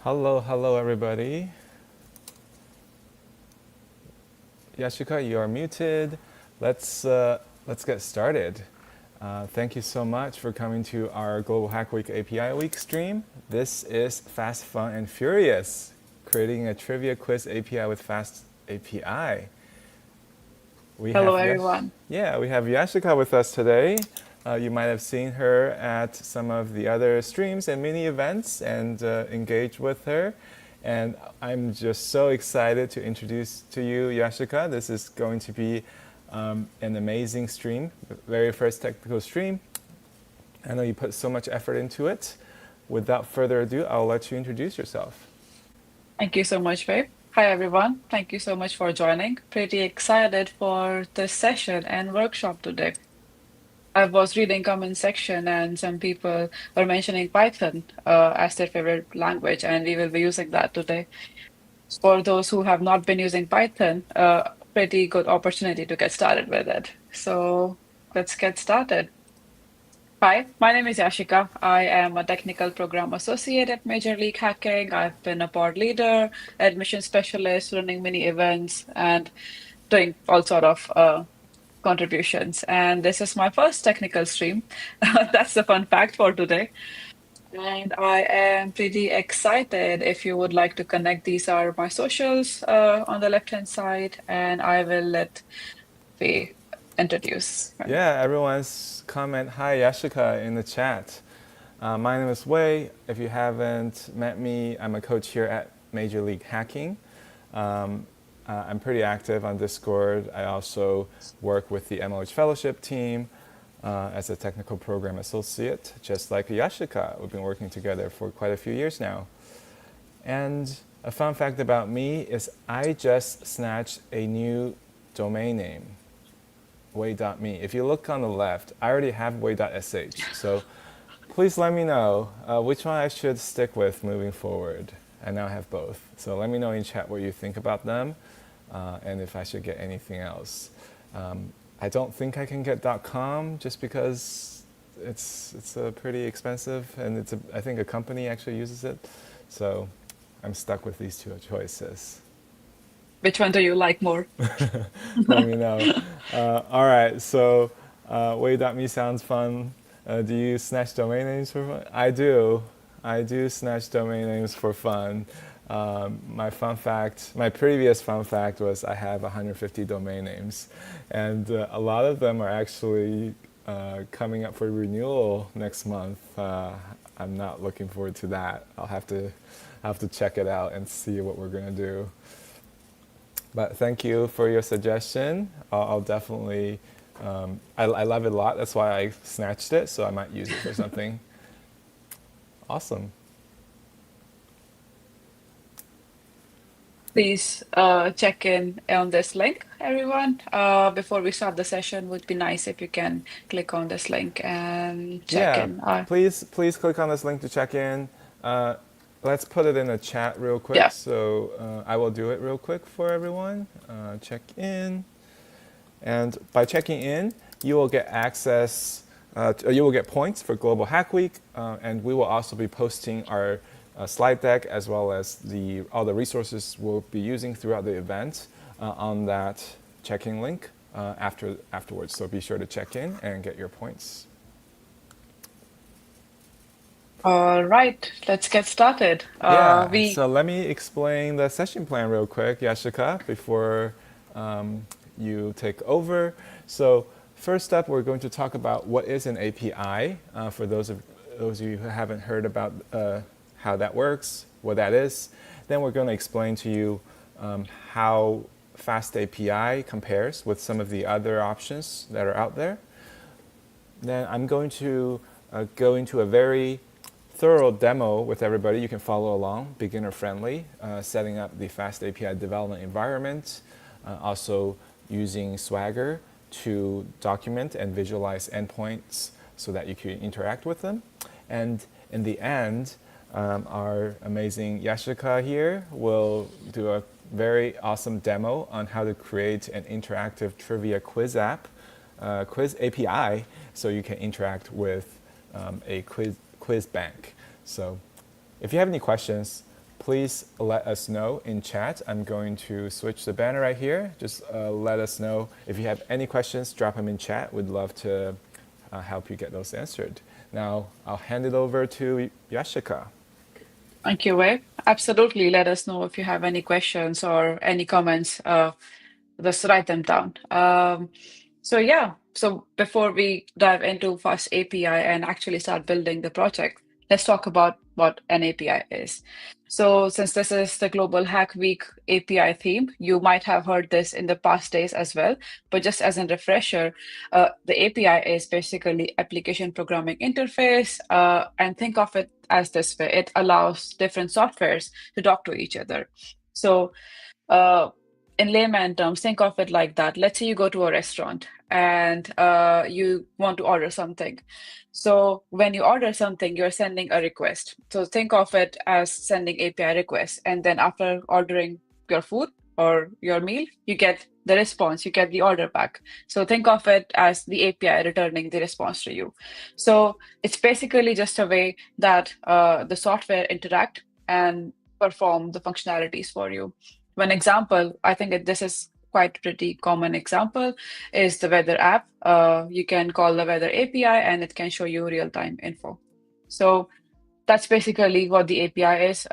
Hello everybody. Yashika, you are muted. Let's get started. Thank you so much for coming to our Global Hack Week API Week stream. This is Fast, Fun, and Furious, creating a trivia quiz API with FastAPI. Hello, everyone. We have Yashika with us today. You might have seen her at some of the other streams and mini events and engage with her. And I'm just so excited to introduce to you Yashika. This is going to be an amazing stream, the very first technical stream. I know you put so much effort into it. Without further ado, I'll let you introduce yourself. Thank you so much, babe. Hi, everyone. Thank you so much for joining. Pretty excited for this session and workshop today. I was reading comment section and some people were mentioning Python as their favorite language, and we will be using that today. For those who have not been using Python, pretty good opportunity to get started with it. So let's get started. Hi, my name is Yashika. I am a technical program associate at Major League Hacking. I've been a pod leader, admission specialist, running many events, and doing all sort of contributions. And this is my first technical stream. That's the fun fact for today. And I am pretty excited. If you would like to connect, these are my socials on the left-hand side, and I will let we introduce. Yeah, everyone's comment, hi Yashika, in the chat. My name is Wei. If you haven't met me, I'm a coach here at Major League Hacking. I'm pretty active on Discord. I also work with the MLH Fellowship team as a technical program associate, just like Yashika. We've been working together for quite a few years now. And a fun fact about me is I just snatched a new domain name, Wei.me. If you look on the left, I already have Wei.sh. So please let me know which one I should stick with moving forward. I now have both. So let me know in chat what you think about them and if I should get anything else. I don't think I can get .com just because it's pretty expensive and I think a company actually uses it. So I'm stuck with these two choices. Which one do you like more? Let me know. All right, so Wei.me sounds fun. Do you snatch domain names for fun? I do. I do snatch domain names for fun. My previous fun fact was I have 150 domain names, and a lot of them are actually coming up for renewal next month. I'm not looking forward to that. I'll have to check it out and see what we're gonna do. But thank you for your suggestion. I'll definitely, I love it a lot. That's why I snatched it, so I might use it for something. Awesome. Please check in on this link, everyone. Before we start the session, would be nice if you can click on this link and check Yeah, in. please click on this link to check in. Let's put it in the chat real quick. Yeah. So I will do it real quick for everyone. Check in. And by checking in, you will get access, you will get points for Global Hack Week, and we will also be posting our slide deck as well as all the resources we'll be using throughout the event on that check-in link afterwards. So be sure to check in and get your points. All right, let's get started. So let me explain the session plan real quick, Yashika, before you take over. So first up, we're going to talk about what is an API for those of you who haven't heard about how that works, what that is. Then we're going to explain to you how FastAPI compares with some of the other options that are out there. Then I'm going to go into a very thorough demo with everybody. You can follow along, beginner friendly, setting up the FastAPI development environment, also using Swagger to document and visualize endpoints so that you can interact with them. And in the end, our amazing Yashika here will do a very awesome demo on how to create an interactive trivia quiz API, so you can interact with a quiz bank. So if you have any questions, please let us know in chat. I'm going to switch the banner right here. Just let us know if you have any questions, drop them in chat. We'd love to help you get those answered. Now, I'll hand it over to Yashika. Thank you, Wei. Absolutely. Let us know if you have any questions or any comments. Just write them down. So before we dive into Fast API and actually start building the project, let's talk about what an API is. So since this is the Global Hack Week API theme, you might have heard this in the past days as well. But just as a refresher, the API is basically application programming interface, and think of it as this way. It allows different softwares to talk to each other. So uh, in layman terms, think of it like that. Let's say you go to a restaurant and you want to order something. So when you order something, you're sending a request. So think of it as sending API requests. And then after ordering your food or your meal, you get the response, you get the order back. So think of it as the API returning the response to you. So it's basically just a way that the software interact and perform the functionalities for you. One example, I think this is quite pretty common example, is the weather app. You can call the weather API and it can show you real-time info. So that's basically what the API is.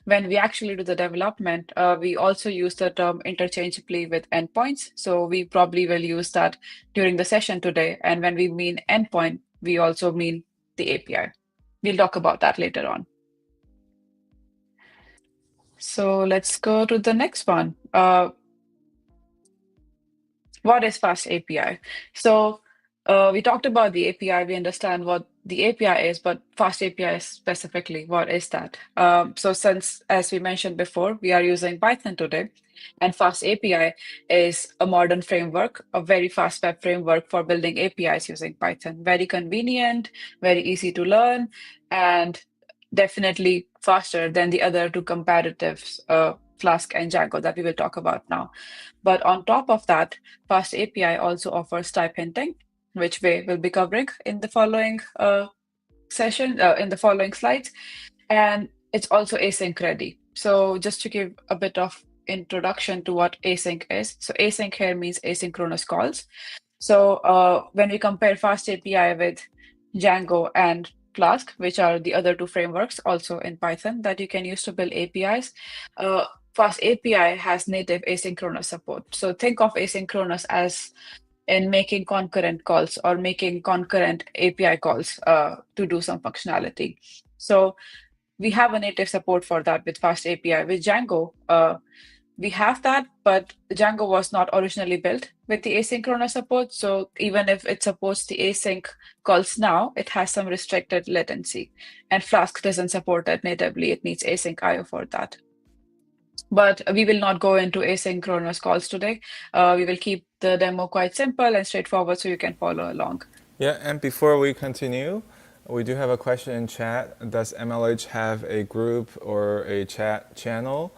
When we actually do the development, we also use the term interchangeably with endpoints. So we probably will use that during the session today. And when we mean endpoint, we also mean the API. We'll talk about that later on. So let's go to the next one. What is Fast API? So we talked about the API. We understand what the API is, but Fast API specifically, what is that? So since, as we mentioned before, we are using Python today, and Fast API is a modern framework, a very fast web framework for building APIs using Python. Very convenient, very easy to learn, and definitely faster than the other two comparatives, Flask and Django, that we will talk about now. But on top of that, Fast API also offers type hinting, which we will be covering in the following in the following slides. And it's also async ready. So just to give a bit of introduction to what async is. So async here means asynchronous calls. So when we compare Fast API with Django and Flask, which are the other two frameworks also in Python that you can use to build APIs, Fast API has native asynchronous support. So think of asynchronous as in making concurrent calls or making concurrent API calls to do some functionality. So we have a native support for that with Fast API. With Django, we have that, but Django was not originally built with the asynchronous support. So even if it supports the async calls now, it has some restricted latency. And Flask doesn't support that natively. It needs async IO for that. But we will not go into asynchronous calls today. We will keep the demo quite simple and straightforward so you can follow along. Yeah, and before we continue, we do have a question in chat. Does MLH have a group or a chat channel?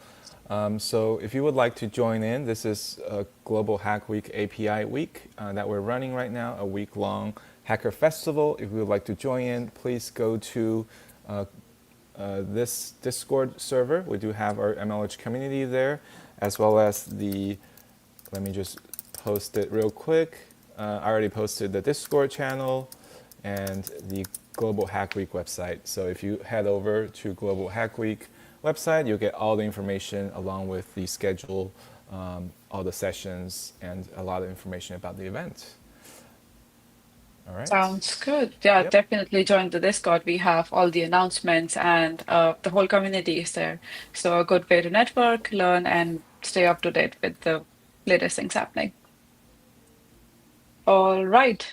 So if you would like to join in, this is a Global Hack Week API week that we're running right now, a week-long hacker festival. If you would like to join in, please go to this Discord server. We do have our MLH community there, as well as let me just post it real quick. I already posted the Discord channel and the Global Hack Week website. So if you head over to Global Hack Week website, you'll get all the information along with the schedule, all the sessions, and a lot of information about the event. All right. Sounds good. Yeah, Yep. definitely join the Discord. We have all the announcements and the whole community is there. So a good way to network, learn, and stay up to date with the latest things happening. All right.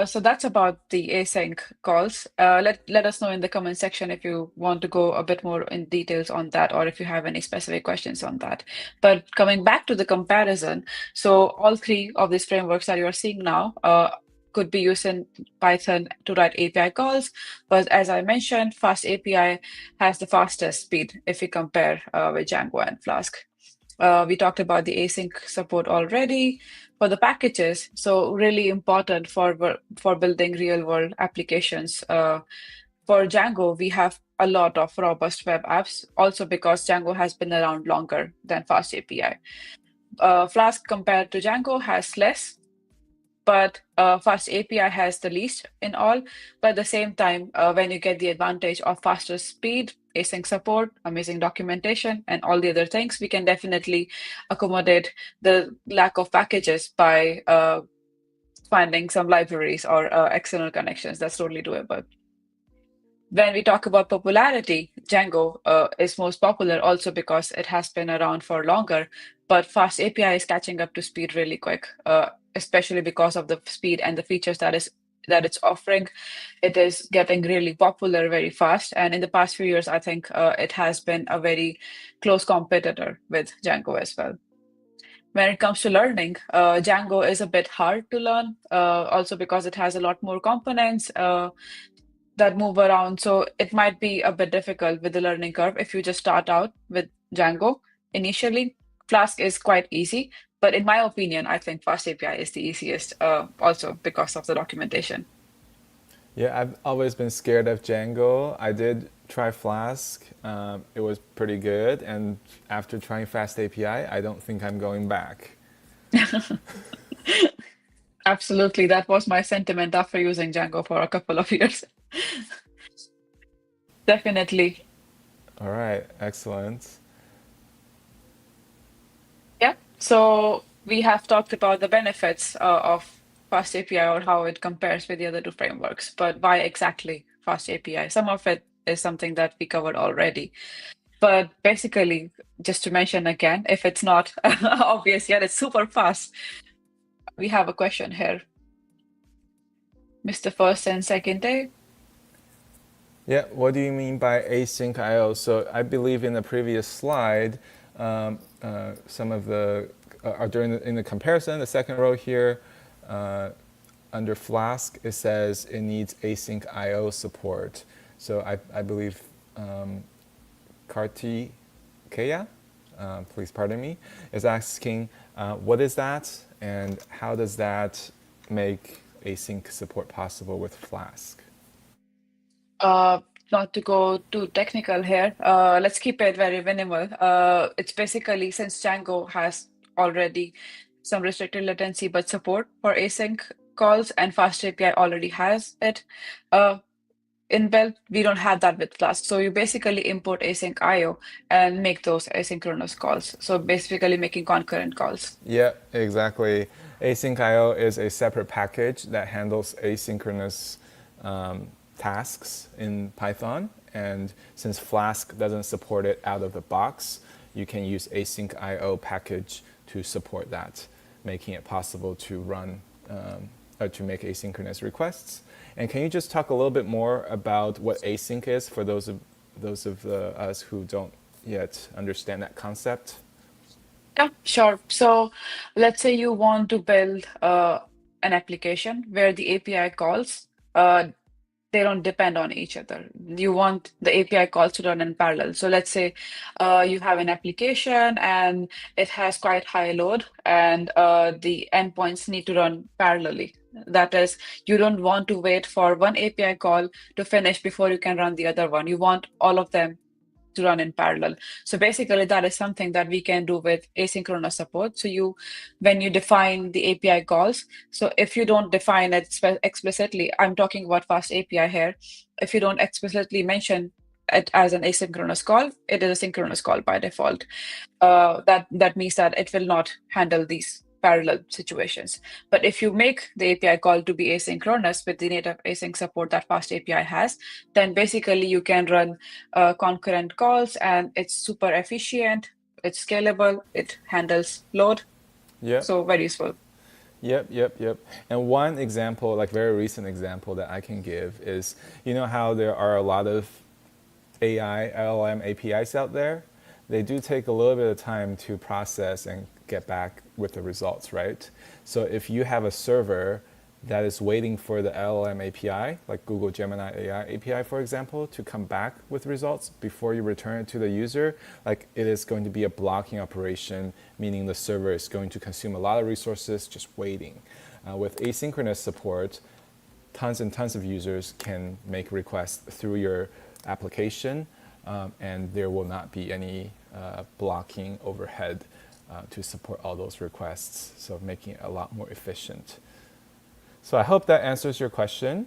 So that's about the async calls. Let us know in the comment section if you want to go a bit more in details on that, or if you have any specific questions on that. But coming back to the comparison, so all three of these frameworks that you are seeing now could be used in Python to write API calls. But as I mentioned, Fast API has the fastest speed if we compare with Django and Flask. We talked about the async support already. For the packages, so really important for building real world applications. For Django, we have a lot of robust web apps, also because Django has been around longer than Fast API. Flask compared to Django has less, but Fast API has the least in all. But at the same time, when you get the advantage of faster speed, async support, amazing documentation, and all the other things, we can definitely accommodate the lack of packages by finding some libraries or external connections. That's totally doable. When we talk about popularity, Django is most popular also because it has been around for longer, but Fast API is catching up to speed really quick, especially because of the speed and the features that it's offering. It is getting really popular very fast, and in the past few years, I think it has been a very close competitor with Django as well. When it comes to learning, Django is a bit hard to learn, also because it has a lot more components. That move around. So it might be a bit difficult with the learning curve if you just start out with Django initially. Flask is quite easy, but in my opinion, I think Fast API is the easiest, also because of the documentation. Yeah, I've always been scared of Django. I did try Flask. It was pretty good. And after trying Fast API, I don't think I'm going back. Absolutely, that was my sentiment after using Django for a couple of years. Definitely. All right, excellent. Yeah. So we have talked about the benefits of Fast API or how it compares with the other two frameworks, but why exactly Fast API? Some of it is something that we covered already. But basically, just to mention again, if it's not obvious yet, it's super fast. We have a question here. Mr. First and Second Day. Yeah, what do you mean by async IO? So I believe in the previous slide, some of the are during in the comparison, the second row here, uh, under Flask, it says it needs async IO support. So I believe Karti Kaya, please pardon me, is asking what is that and how does that make async support possible with Flask? Uh, Not to go too technical here, let's keep it very minimal. It's basically since Django has already some restricted latency but support for async calls, and FastAPI already has it. Uh, inbuilt, we don't have that with Flask. So you basically import async IO and make those asynchronous calls. So basically making concurrent calls. Yeah, exactly. Async IO is a separate package that handles asynchronous tasks in Python. And since Flask doesn't support it out of the box, you can use async IO package to support that, making it possible to run or to make asynchronous requests. And can you just talk a little bit more about what async is for those of us who don't yet understand that concept? Yeah, sure. So let's say you want to build an application where the API calls they don't depend on each other. You want the API calls to run in parallel. So let's say you have an application and it has quite high load, and the endpoints need to run parallelly. That is, you don't want to wait for one API call to finish before you can run the other one. You want all of them to run in parallel. So basically, that is something that we can do with asynchronous support. So when you define the API calls, so if you don't define it explicitly, I'm talking about Fast API here. If you don't explicitly mention it as an asynchronous call, it is a synchronous call by default. That means that it will not handle these parallel situations. But if you make the API call to be asynchronous with the native async support that Fast API has, then basically you can run concurrent calls, and it's super efficient, it's scalable, it handles load, Yep. so very useful. Yep. And one example, like very recent example that I can give is, you know how there are a lot of AI, LLM APIs out there? They do take a little bit of time to process and get back with the results, right? So if you have a server that is waiting for the LLM API, like Google Gemini AI API, for example, to come back with results before you return it to the user, like it is going to be a blocking operation, meaning the server is going to consume a lot of resources just waiting. With asynchronous support, tons and tons of users can make requests through your application, and there will not be any blocking overhead to support all those requests, so making it a lot more efficient. So I hope that answers your question.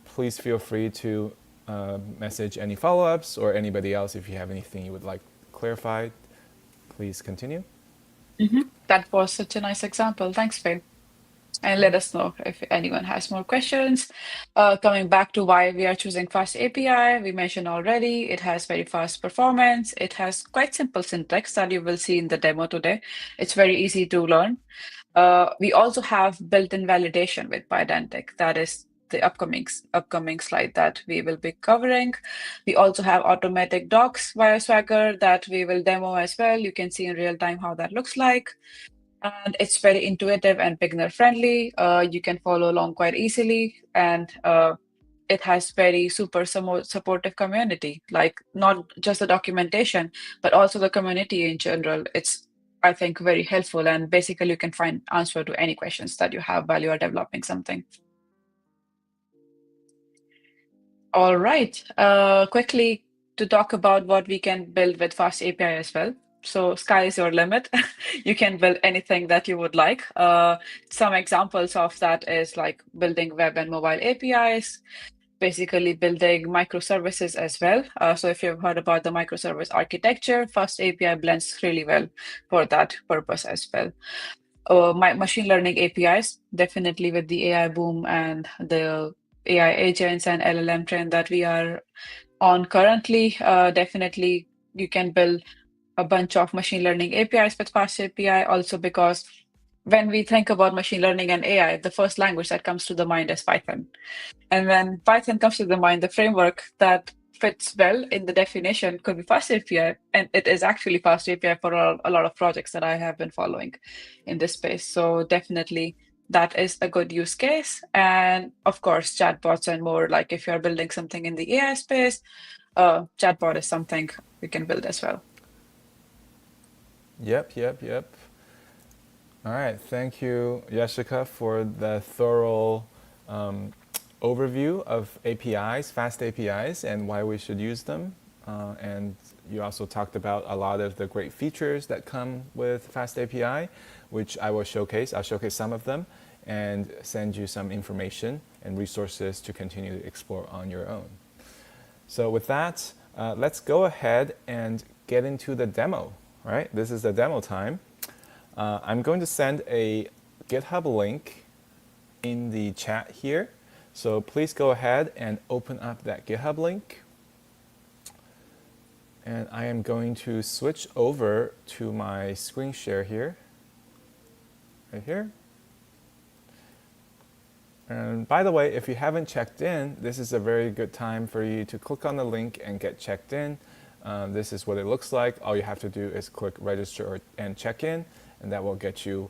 Please feel free to message any follow-ups or anybody else if you have anything you would like clarified. Please continue. That was such a nice example. Thanks, Faye. And let us know if anyone has more questions. Coming back to why we are choosing FastAPI, we mentioned already, it has very fast performance. It has quite simple syntax that you will see in the demo today. It's very easy to learn. We also have built-in validation with Pydantic. That is the upcoming slide that we will be covering. We also have automatic docs via Swagger that we will demo as well. You can see in real time how that looks like. And it's very intuitive and beginner friendly. You can follow along quite easily, and it has very super supportive community, like not just the documentation, but also the community in general. It's, I think, very helpful, and basically you can find answer to any questions that you have while you are developing something. All right, quickly to talk about what we can build with FastAPI as well. So sky is your limit. You can build anything that you would like. Some examples of that is like building web and mobile APIs, basically building microservices as well. So if you've heard about the microservice architecture, FastAPI blends really well for that purpose as well. My machine learning APIs, definitely with the AI boom and the AI agents and LLM trend that we are on currently, definitely you can build a bunch of machine learning APIs with FastAPI also, because when we think about machine learning and AI, the first language that comes to the mind is Python. And when Python comes to the mind, the framework that fits well in the definition could be FastAPI, and it is actually FastAPI for a lot of projects that I have been following in this space. So definitely that is a good use case. And of course, chatbots and more, like if you're building something in the AI space, chatbot is something we can build as well. Yep. All right, thank you, Yashika, for the thorough overview of APIs, fast APIs, and why we should use them. And you also talked about a lot of the great features that come with fast API, which I will showcase. I'll showcase some of them and send you some information and resources to continue to explore on your own. So with that, let's go ahead and get into the demo, right? This is the demo time. I'm going to send a GitHub link in the chat here. So please go ahead and open up that GitHub link. And I am going to switch over to my screen share here, right here. And by the way, if you haven't checked in, this is a very good time for you to click on the link and get checked in. This is what it looks like. All you have to do is click register and check in, and that will get you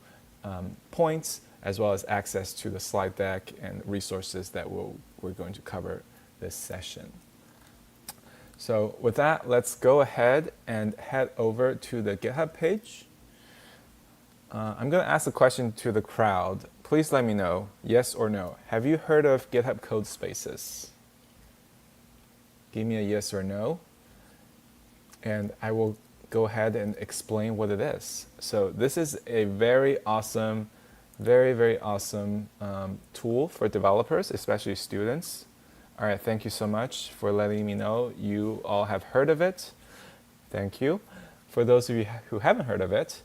points as well as access to the slide deck and resources that we're going to cover this session. So with that, let's go ahead and head over to the GitHub page. I'm going to ask a question to the crowd. Please let me know, yes or no. Have you heard of GitHub Code Spaces? Give me a yes or no, and I will go ahead and explain what it is. So this is a very awesome, very awesome tool for developers, especially students. All right, thank you so much for letting me know you all have heard of it. Thank you. For those of you who haven't heard of it,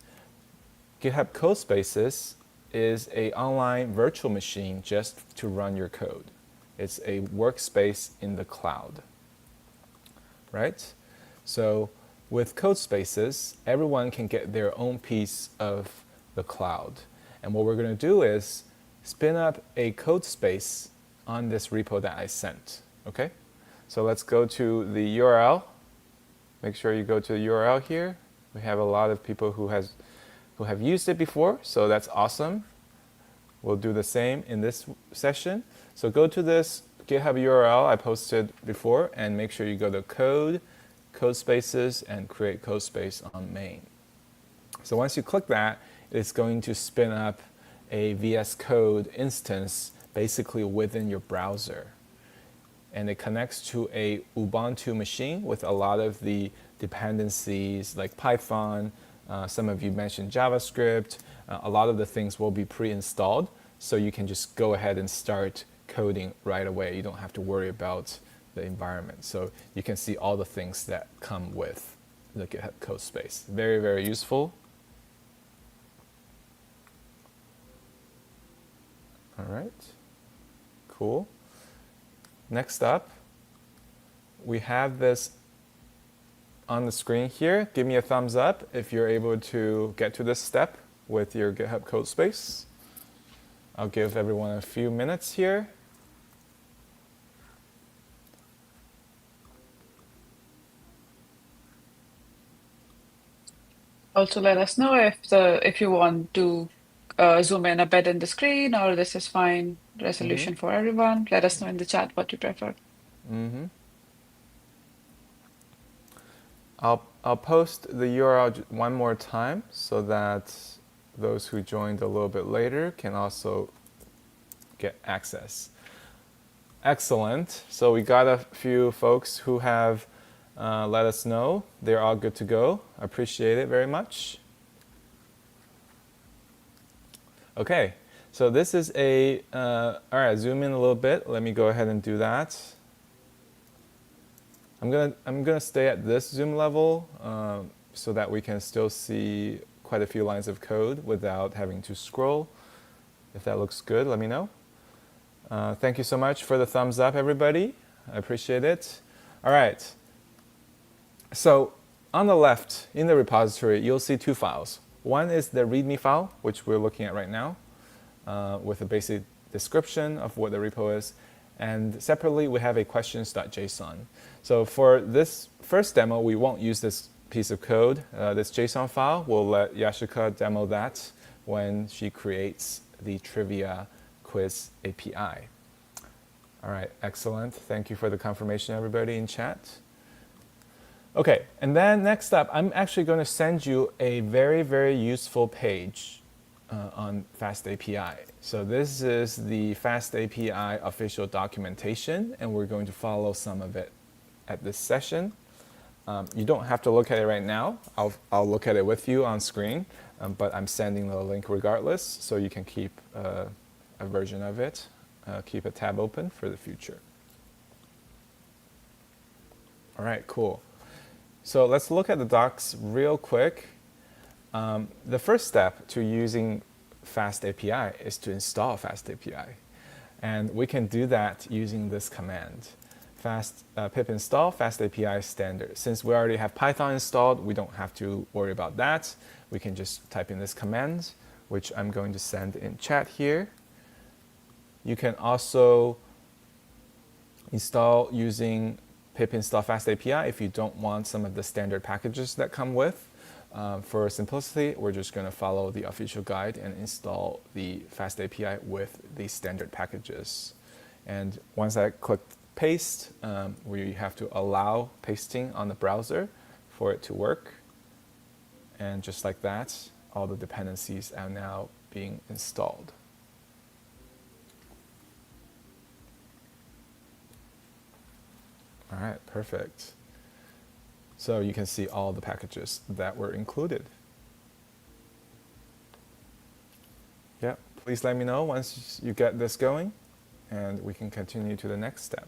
GitHub Codespaces is an online virtual machine just to run your code. It's a workspace in the cloud, right? So with Codespaces, everyone can get their own piece of the cloud. And what we're going to do is spin up a code space on this repo that I sent, okay? So let's go to the URL. Make sure you go to the URL here. We have a lot of people who have used it before, so that's awesome. We'll do the same in this session. So go to this GitHub URL I posted before and make sure you go to code, Codespaces, and create Codespace on main. So once you click that, it's going to spin up a VS Code instance basically within your browser. And it connects to a Ubuntu machine with a lot of the dependencies like Python. Some of you mentioned JavaScript. A lot of the things will be pre-installed. so you can just go ahead and start coding right away. You don't have to worry about the environment. So you can see all the things that come with the GitHub code space. Very, very useful. All right, cool. Next up, we have this on the screen here. Give me a thumbs up if you're able to get to this step with your GitHub code space. I'll give everyone a few minutes here. Also, let us know if you want to zoom in a bit in the screen, or this is fine resolution for everyone. Let us know in the chat what you prefer. I'll post the URL one more time so that those who joined a little bit later can also get access. Excellent. So we got a few folks who have let us know they're all good to go. I appreciate it very much. Okay, so this is all right, zoom in a little bit. Let me go ahead and do that. I'm gonna stay at this zoom level so that we can still see quite a few lines of code without having to scroll. If that looks good, let me know. Thank you so much for the thumbs up, everybody. I appreciate it. All right. So on the left in the repository, you'll see two files. One is the README file, which we're looking at right now, with a basic description of what the repo is. And separately, we have a questions.json. So for this first demo, we won't use this piece of code, this JSON file. We'll let Yashika demo that when she creates the trivia quiz API. All right, excellent. Thank you for the confirmation, everybody in chat. Okay, and then next up, I'm actually going to send you a very, very useful page on FastAPI. So this is the FastAPI official documentation, and we're going to follow some of it at this session. You don't have to look at it right now. I'll look at it with you on screen, but I'm sending the link regardless, so you can keep a version of it, keep a tab open for the future. All right, cool. So let's look at the docs real quick. The first step to using FastAPI is to install FastAPI. And we can do that using this command, pip install FastAPI standard. Since we already have Python installed, we don't have to worry about that. We can just type in this command, which I'm going to send in chat here. You can also install using pip install FastAPI if you don't want some of the standard packages that come with. For simplicity, we're just going to follow the official guide and install the FastAPI with the standard packages. And once I click paste, we have to allow pasting on the browser for it to work. And just like that, all the dependencies are now being installed. All right, perfect. So you can see all the packages that were included. Yeah, please let me know once you get this going, and we can continue to the next step.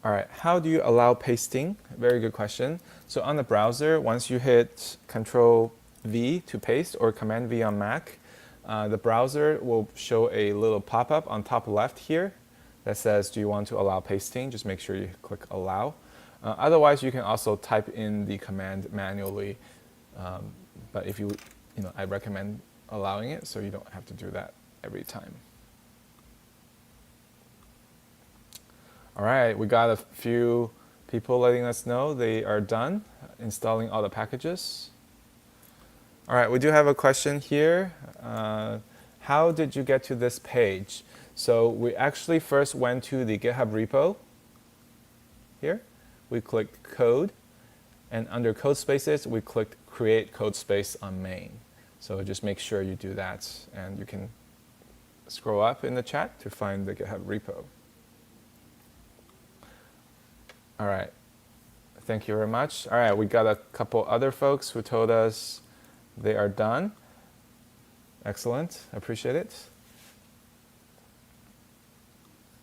All right, how do you allow pasting? Very good question. So on the browser, once you hit Control V to paste or Command V on Mac, the browser will show a little pop-up on top left here that says, do you want to allow pasting? Just make sure you click allow. Otherwise, you can also type in the command manually. But if I recommend allowing it so you don't have to do that every time. All right, we got a few people letting us know they are done installing all the packages. All right, we do have a question here. How did you get to this page? So we actually first went to the GitHub repo here. We clicked code, and under code spaces, we clicked create code space on main. So just make sure you do that, and you can scroll up in the chat to find the GitHub repo. All right, Thank you very much. All right, we got a couple other folks who told us they are done. Excellent, appreciate it.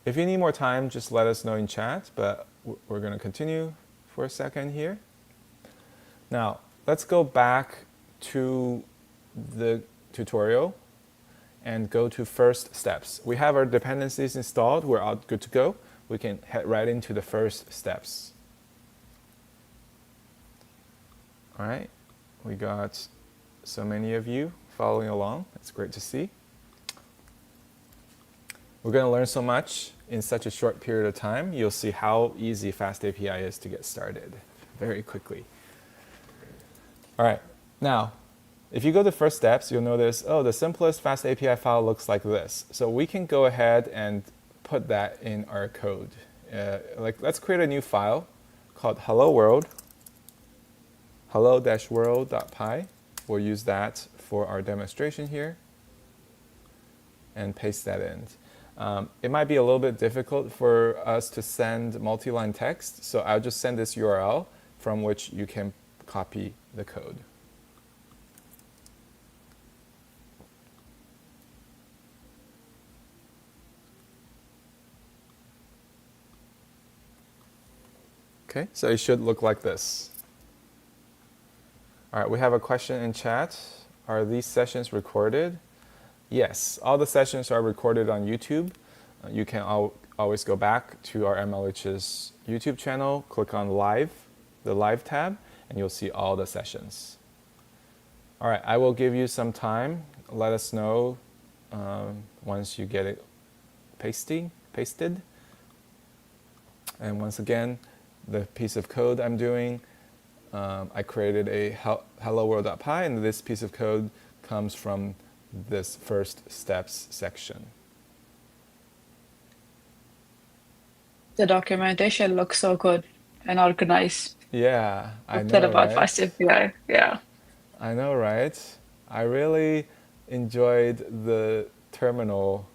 If you need more time, just let us know in chat, but we're going to continue for a second here. Now, let's go back to the tutorial and go to first steps. We have our dependencies installed. We're all good to go. We can head right into the first steps. All right, we got so many of you following along. It's great to see. We're going to learn so much in such a short period of time. You'll see how easy FastAPI is to get started very quickly. All right, now, if you go to first steps, you'll notice, oh, the simplest FastAPI file looks like this. So we can go ahead and put that in our code. Let's create a new file called hello world, hello-world.py. We'll use that for our demonstration here and paste that in. It might be a little bit difficult for us to send multi-line text, so I'll just send this URL from which you can copy the code. Okay, so it should look like this. All right, we have a question in chat. Are these sessions recorded? Yes, all the sessions are recorded on YouTube. You can always go back to our MLH's YouTube channel, click on Live, the Live tab, and you'll see all the sessions. All right, I will give you some time. Let us know once you get it pasted. And once again, the piece of code I'm doing, I created a hello-world.py, and this piece of code comes from this first steps section. The documentation looks so good and organized. Yeah, I What's that know, about right? FastAPI? Yeah. I know, right? I really enjoyed the terminal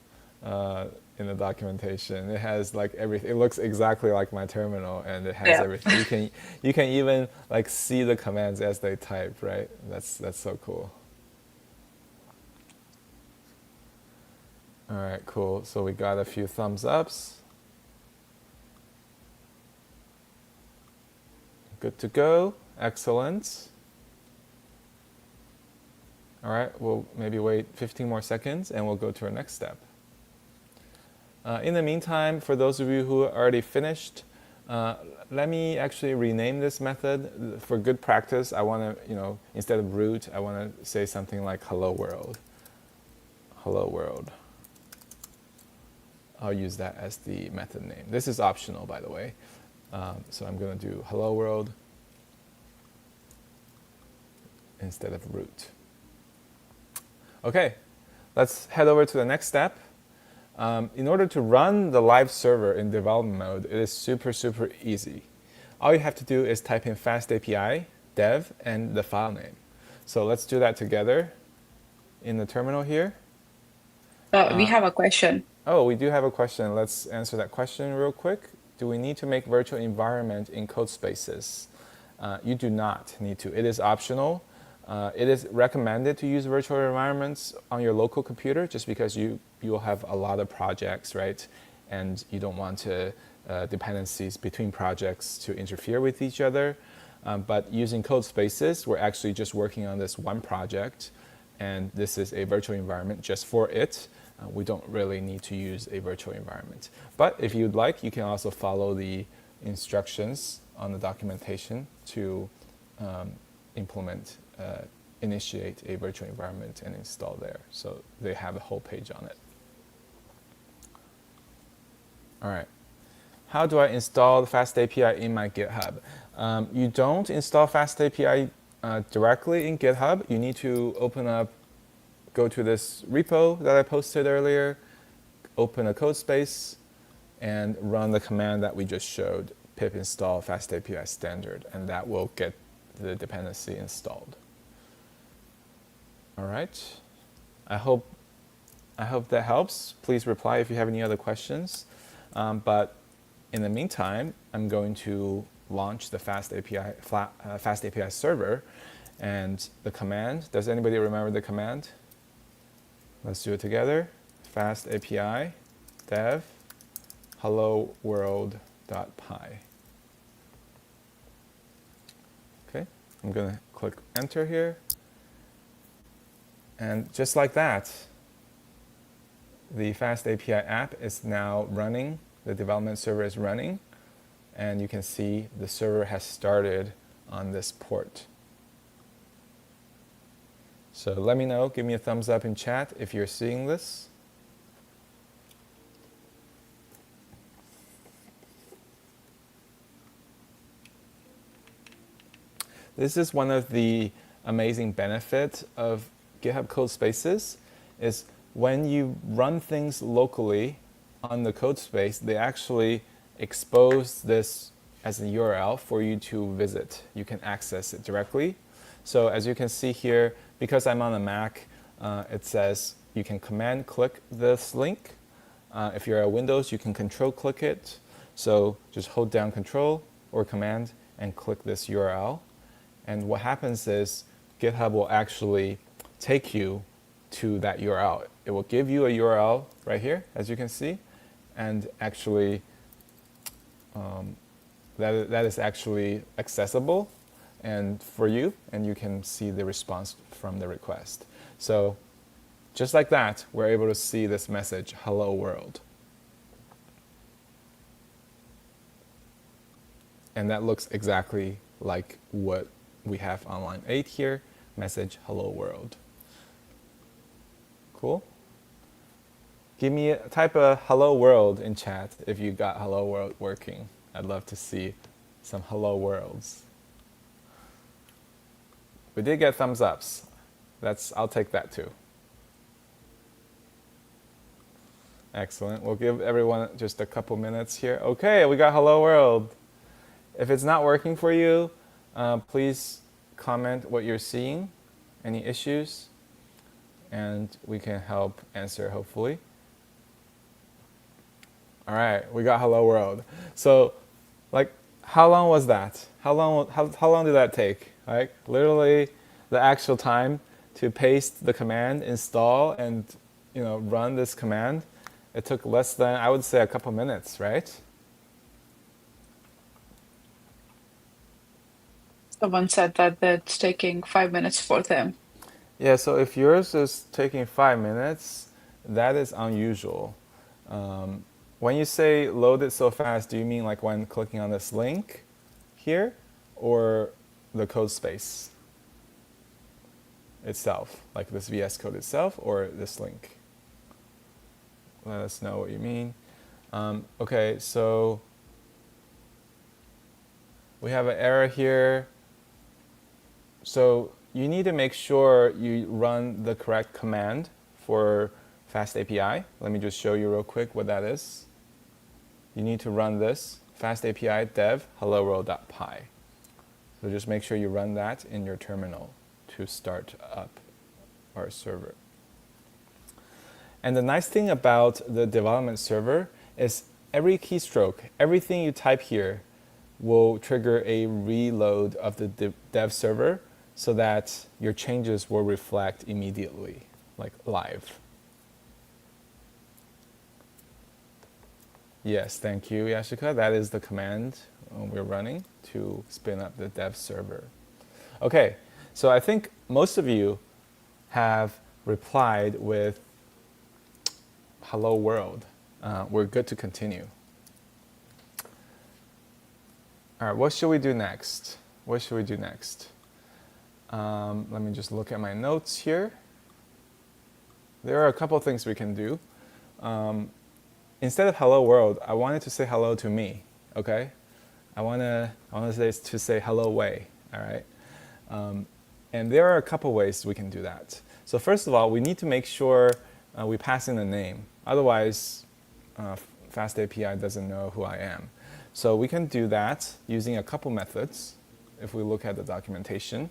in the documentation. It has like everything. It looks exactly like my terminal, and it has Yeah. everything. You can even like see the commands as they type, right? That's so cool. All right, cool. So we got a few thumbs ups. Good to go. Excellent. All right, we'll maybe wait 15 more seconds and we'll go to our next step. In the meantime, for those of you who already finished, let me actually rename this method. For good practice, I want to, instead of root, I want to say something like hello world. Hello world. I'll use that as the method name. This is optional, by the way. So I'm going to do hello world instead of root. Okay, let's head over to the next step. In order to run the live server in development mode, it is super, super easy. All you have to do is type in FastAPI, dev, and the file name. So let's do that together in the terminal here. We have a question. Oh, we do have a question. Let's answer that question real quick. Do we need to make virtual environment in code spaces? You do not need to. It is optional. It is recommended to use virtual environments on your local computer just because you'll have a lot of projects, right? And you don't want dependencies between projects to interfere with each other. But using code spaces, we're actually just working on this one project, and this is a virtual environment just for it. We don't really need to use a virtual environment. But if you'd like, you can also follow the instructions on the documentation to initiate a virtual environment and install there. So they have a whole page on it. All right. How do I install FastAPI in my GitHub? You don't install FastAPI directly in GitHub. You need to go to this repo that I posted earlier, open a code space, and run the command that we just showed, pip install FastAPI standard, and that will get the dependency installed. All right. I hope that helps. Please reply if you have any other questions. But in the meantime, I'm going to launch the FastAPI server. And the command, does anybody remember the command? Let's do it together. FastAPI dev hello world.py. Okay, I'm going to click enter here. And just like that, the FastAPI app is now running. The development server is running. And you can see the server has started on this port. So let me know, give me a thumbs up in chat if you're seeing this. This is one of the amazing benefits of GitHub code spaces is when you run things locally on the code space, they actually expose this as a URL for you to visit. You can access it directly. So as you can see here, because I'm on a Mac, it says you can command click this link. If you're at Windows, you can control click it. So just hold down control or command and click this URL. And what happens is GitHub will actually take you to that URL. It will give you a URL right here, as you can see, and actually that is actually accessible and for you, and you can see the response from the request. So just like that, we're able to see this message, hello world. And that looks exactly like what we have on line 8 here, message hello world. Cool? Type a hello world in chat if you got hello world working. I'd love to see some hello worlds. We did get thumbs ups. I'll take that too. Excellent. We'll give everyone just a couple minutes here. Okay, we got hello world. If it's not working for you, please comment what you're seeing, any issues, and we can help answer hopefully. All right, we got hello world. So, like, how long was that? How long did that take? Like, literally, the actual time to paste the command, install, and run this command. It took less than, I would say, a couple minutes, right? Someone said that it's taking 5 minutes for them. Yeah, so if yours is taking 5 minutes, that is unusual. When you say load it so fast, do you mean like when clicking on this link here or the code space itself, like this VS Code itself or this link? Let us know what you mean. Okay, so we have an error here. So you need to make sure you run the correct command for FastAPI. Let me just show you real quick what that is. You need to run this, FastAPI dev hello world.py. So just make sure you run that in your terminal to start up our server. And the nice thing about the development server is every keystroke, everything you type here will trigger a reload of the dev server so that your changes will reflect immediately, like live. Yes, thank you, Yashika. That is the command we're running to spin up the dev server. Okay, so I think most of you have replied with hello world. We're good to continue. All right, what should we do next? What should we do next? Let me just look at my notes here. There are a couple things we can do. Instead of hello world, I wanted to say hello to me, okay? I want to say hello Wei, all right? And there are a couple ways we can do that. So first of all, we need to make sure we pass in a name. Otherwise, FastAPI doesn't know who I am. So we can do that using a couple methods if we look at the documentation.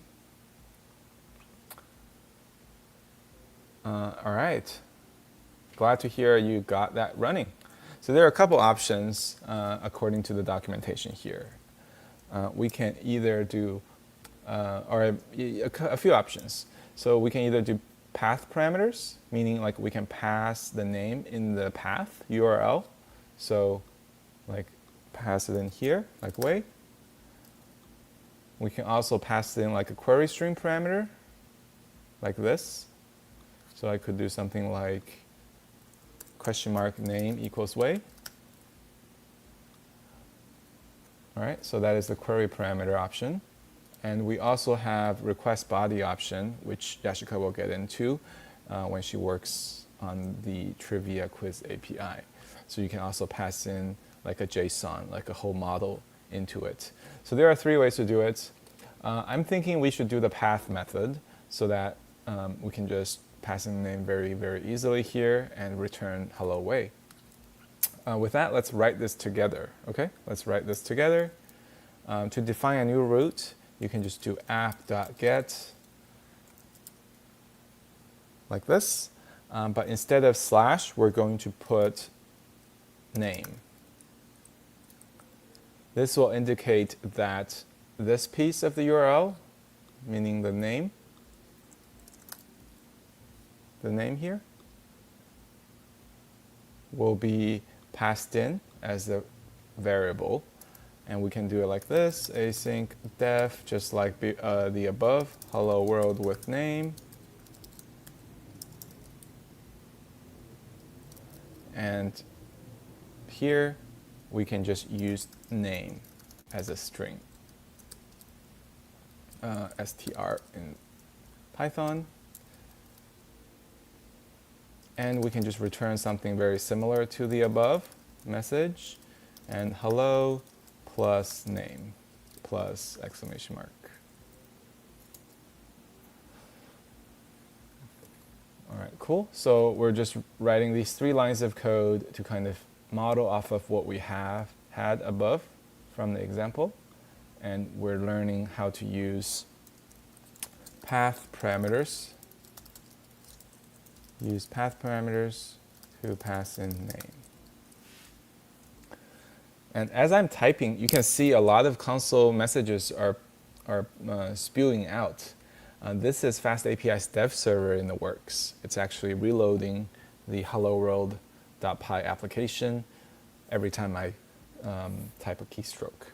All right. Glad to hear you got that running. So there are a couple options according to the documentation here. we can either do, a few options. So we can either do path parameters, meaning like we can pass the name in the path URL. So like pass it in here, like way. We can also pass in like a query string parameter, like this. So I could do something like question mark name equals way. All right, so that is the query parameter option. And we also have request body option, which Yashica will get into when she works on the trivia quiz API. So you can also pass in like a JSON, like a whole model into it. So there are three ways to do it. I'm thinking we should do the path method so that we can just pass in the name very, very easily here and return hello way. With that, let's write this together, okay? Let's write this together. To define a new route, you can just do app.get like this. But instead of slash, we're going to put name. This will indicate that this piece of the URL, meaning the name here, will be passed in as a variable. And we can do it like this, async def, just like the above, hello world with name. And here, we can just use name as a string, str in Python. And we can just return something very similar to the above message, and hello plus name plus exclamation mark. All right, cool. So we're just writing these 3 lines of code to kind of model off of what we have had above from the example. And we're learning how to use path parameters. Use path parameters to pass in name. And as I'm typing, you can see a lot of console messages are spewing out. This is FastAPI's dev server in the works. It's actually reloading the hello world.py application every time I type a keystroke.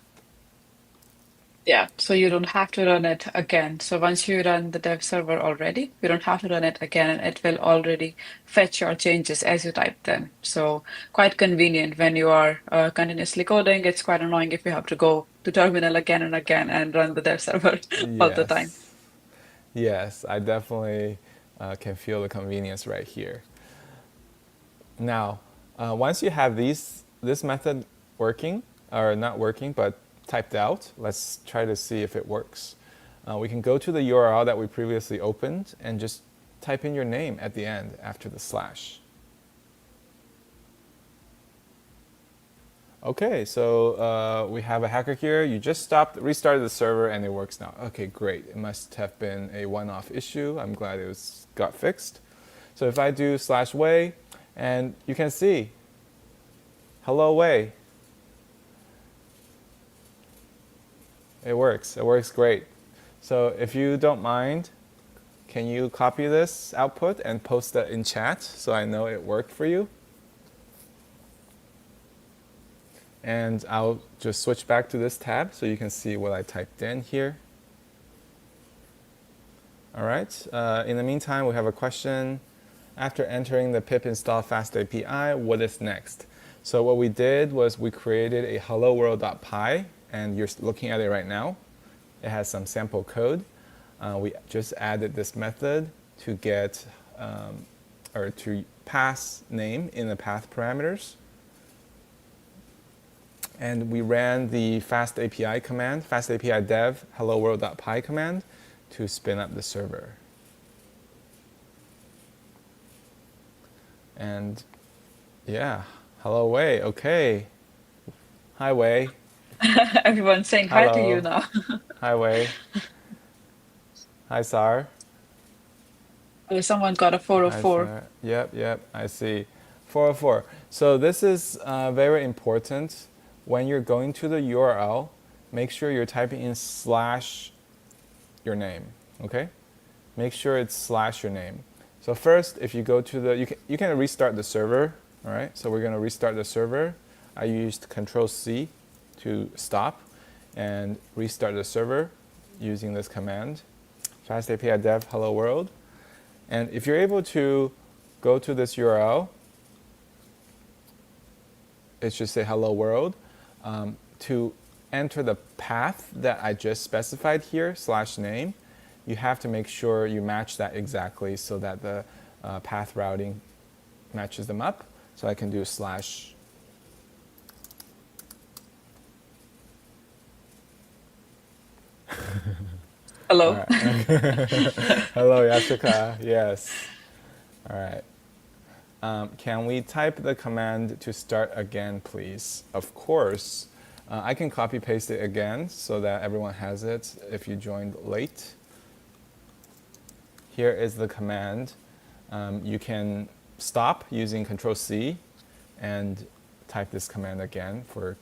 Yeah, so you don't have to run it again. So once you run the dev server already, you don't have to run it again, and it will already fetch your changes as you type them. So quite convenient when you are continuously coding. It's quite annoying if you have to go to terminal again and again and run the dev server all the time. Yes. Yes, I definitely can feel the convenience right here. Now, once you have this method working, or not working, but typed out, let's try to see if it works. We can go to the URL that we previously opened and just type in your name at the end after the slash. Okay, so we have a hacker here. You just restarted the server, and it works now. Okay, great. It must have been a one-off issue. I'm glad it got fixed. So if I do /way, and you can see, hello way. It works great. So if you don't mind, can you copy this output and post that in chat so I know it worked for you? And I'll just switch back to this tab so you can see what I typed in here. All right, in the meantime, we have a question. After entering the pip install FastAPI, what is next? So what we did was we created a hello world.py, and you're looking at it right now. It has some sample code. We just added this method to get, or to pass name in the path parameters. And we ran the FastAPI command, FastAPI dev hello world.py command to spin up the server. And yeah, hello Wei, okay. Hi Wei. Everyone's saying hi to you Hello. now. Hi Wei. Hi Sar. Someone got a Hi 404. Sar. Yep, I see. 404. So this is very important. When you're going to the URL, make sure you're typing in slash your name, okay? Make sure it's slash your name. So first, if you go to the, you can restart the server, all right? So we're gonna restart the server. I used Control C to stop and restart the server using this command, FastAPI dev hello world. And if you're able to go to this URL, it should say hello world. To enter the path that I just specified here, slash name, you have to make sure you match that exactly so that the path routing matches them up. So I can do slash. All Hello. right. Hello, Yashika. Yes. All right. Can we type the command to start again, please? Of course. I can copy paste it again so that everyone has it if you joined late. Here is the command. You can stop using Control C and type this command again for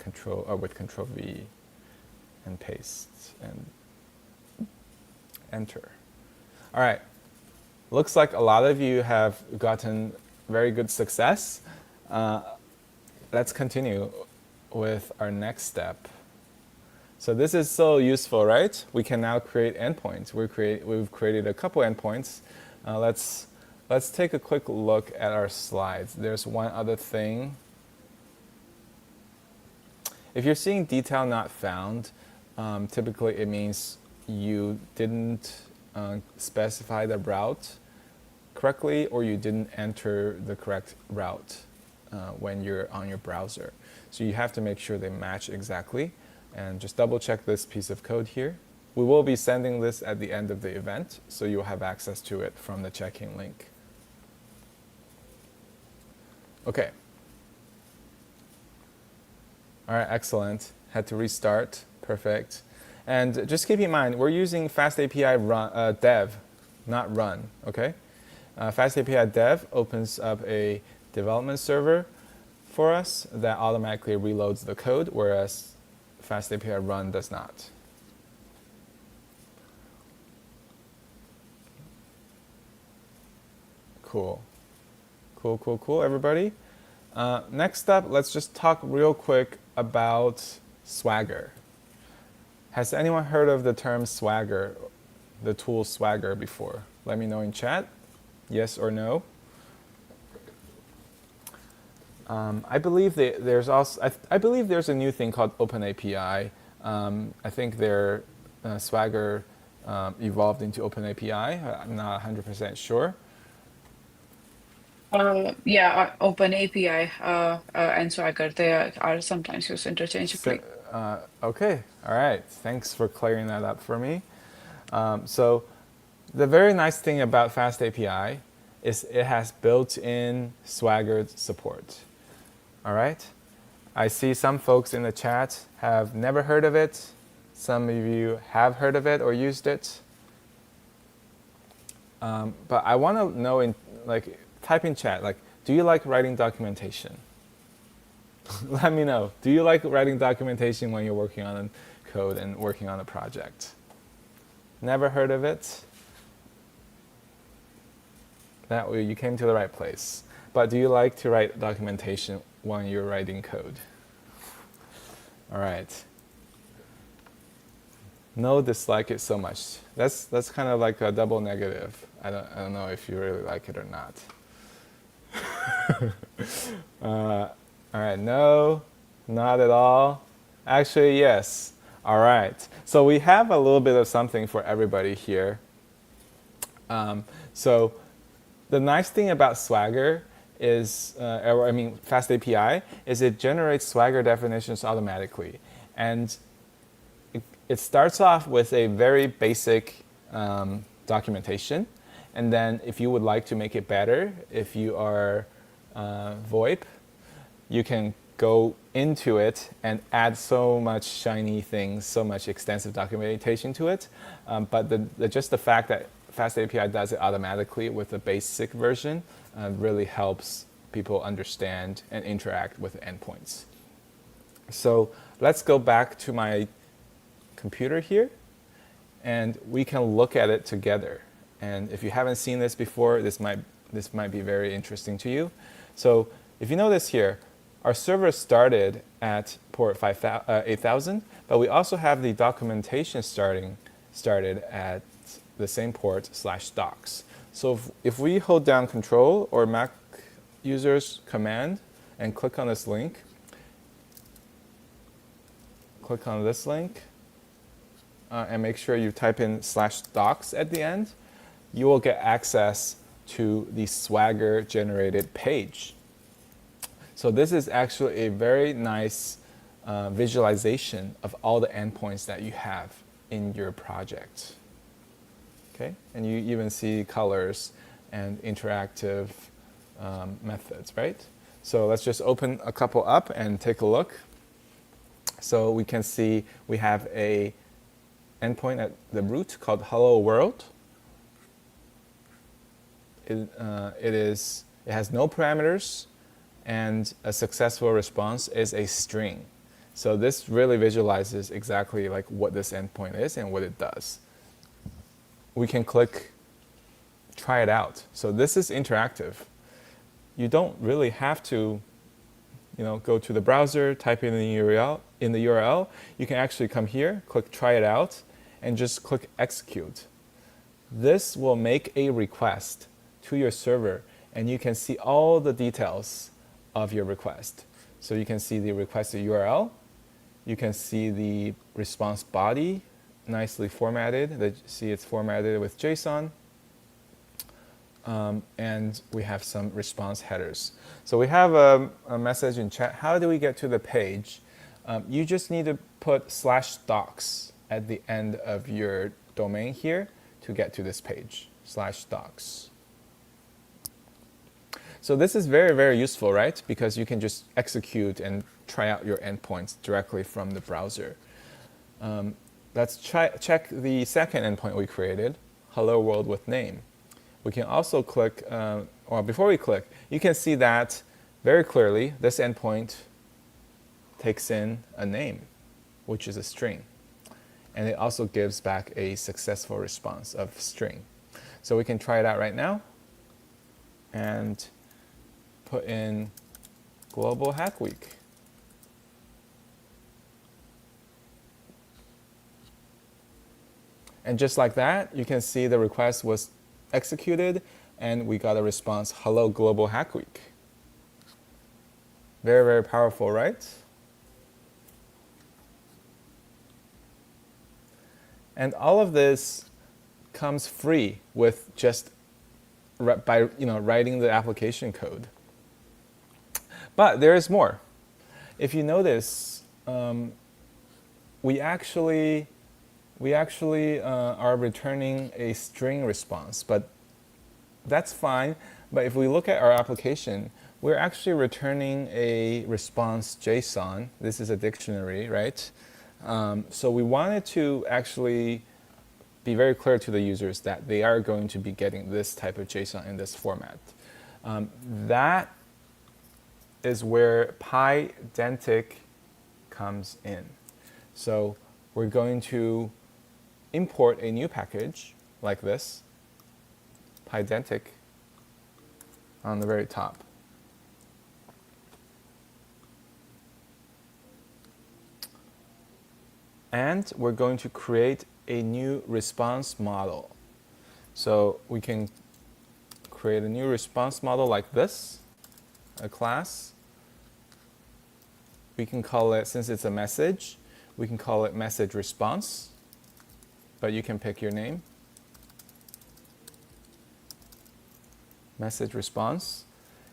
with Control V and paste and enter. All right. Looks like a lot of you have gotten very good success. Let's continue with our next step. So this is so useful, right? We can now create endpoints. We've created a couple endpoints. Let's take a quick look at our slides. There's one other thing. If you're seeing detail not found, typically it means you didn't specify the route correctly, or you didn't enter the correct route when you're on your browser. So you have to make sure they match exactly, and just double check this piece of code here. We will be sending this at the end of the event, so you'll have access to it from the check-in link. Okay. All right, excellent. Had to restart. Perfect. And just keep in mind, we're using FastAPI dev, not run, okay? FastAPI dev opens up a development server for us that automatically reloads the code, whereas FastAPI run does not. Cool. Cool, everybody. Next up, let's just talk real quick about Swagger. Has anyone heard of the term Swagger, the tool Swagger before? Let me know in chat, yes or no. I believe there's also, I believe there's a new thing called OpenAPI. I think their Swagger evolved into OpenAPI. I'm not 100% sure. Yeah, Open API and Swagger, they are sometimes used So, interchangeably. okay, all right. Thanks for clearing that up for me. So the very nice thing about FastAPI is it has built-in Swagger support. All right? I see some folks in the chat have never heard of it. Some of you have heard of it or used it. But I want to know, type in chat, do you like writing documentation? Let me know. Do you like writing documentation when you're working on code and working on a project? Never heard of it? That way you came to the right place. But do you like to write documentation when you're writing code? All right. No, dislike it so much. That's kind of like a double negative. I don't know if you really like it or not. All right, no, not at all. Actually, yes. All right. So we have a little bit of something for everybody here. So the nice thing about Swagger is, FastAPI, is it generates Swagger definitions automatically. And it starts off with a very basic documentation. And then if you would like to make it better, if you are VoIP, you can go into it and add so much shiny things, so much extensive documentation to it. But just the fact that FastAPI does it automatically with the basic version really helps people understand and interact with endpoints. So let's go back to my computer here, and we can look at it together. And if you haven't seen this before, this might be very interesting to you. So if you notice here, our server started at port 8000, but we also have the documentation started at the same port /docs. So if we hold down Control or Mac users Command and click on this link, click on this link, and make sure you type in /docs at the end, you will get access to the Swagger generated page. So this is actually a very nice visualization of all the endpoints that you have in your project. Okay, and you even see colors and interactive methods, right? So let's just open a couple up and take a look. So we can see we have a endpoint at the root called Hello World. It has no parameters, and a successful response is a string. So this really visualizes exactly like what this endpoint is and what it does. We can click try it out. So this is interactive. You don't really have to, go to the browser, type in the URL. You can actually come here, click try it out, and just click execute. This will make a request to your server, and you can see all the details of your request. So you can see the requested URL, you can see the response body, nicely formatted. See it's formatted with JSON, and we have some response headers. So we have a message in chat. How do we get to the page? You just need to put /docs at the end of your domain here to get to this page, /docs. So this is very, very useful, right? Because you can just execute and try out your endpoints directly from the browser. Let's check the second endpoint we created, Hello World with name. We can also click, or before we click, you can see that very clearly this endpoint takes in a name, which is a string. And it also gives back a successful response of string. So we can try it out right now and put in Global Hack Week. And just like that, you can see the request was executed and we got a response, Hello Global Hack Week. Very, very powerful, right? And all of this comes free with just by writing the application code. But there is more. If you notice, we actually are returning a string response, but that's fine. But if we look at our application, we're actually returning a response JSON. This is a dictionary, right? So we wanted to actually be very clear to the users that they are going to be getting this type of JSON in this format. That is where Pydantic comes in. So we're going to import a new package like this, Pydantic, on the very top. And we're going to create a new response model. So we can create a new response model like this, a class. We can call it, since it's a message, we can call it message response, but you can pick your name. Message response.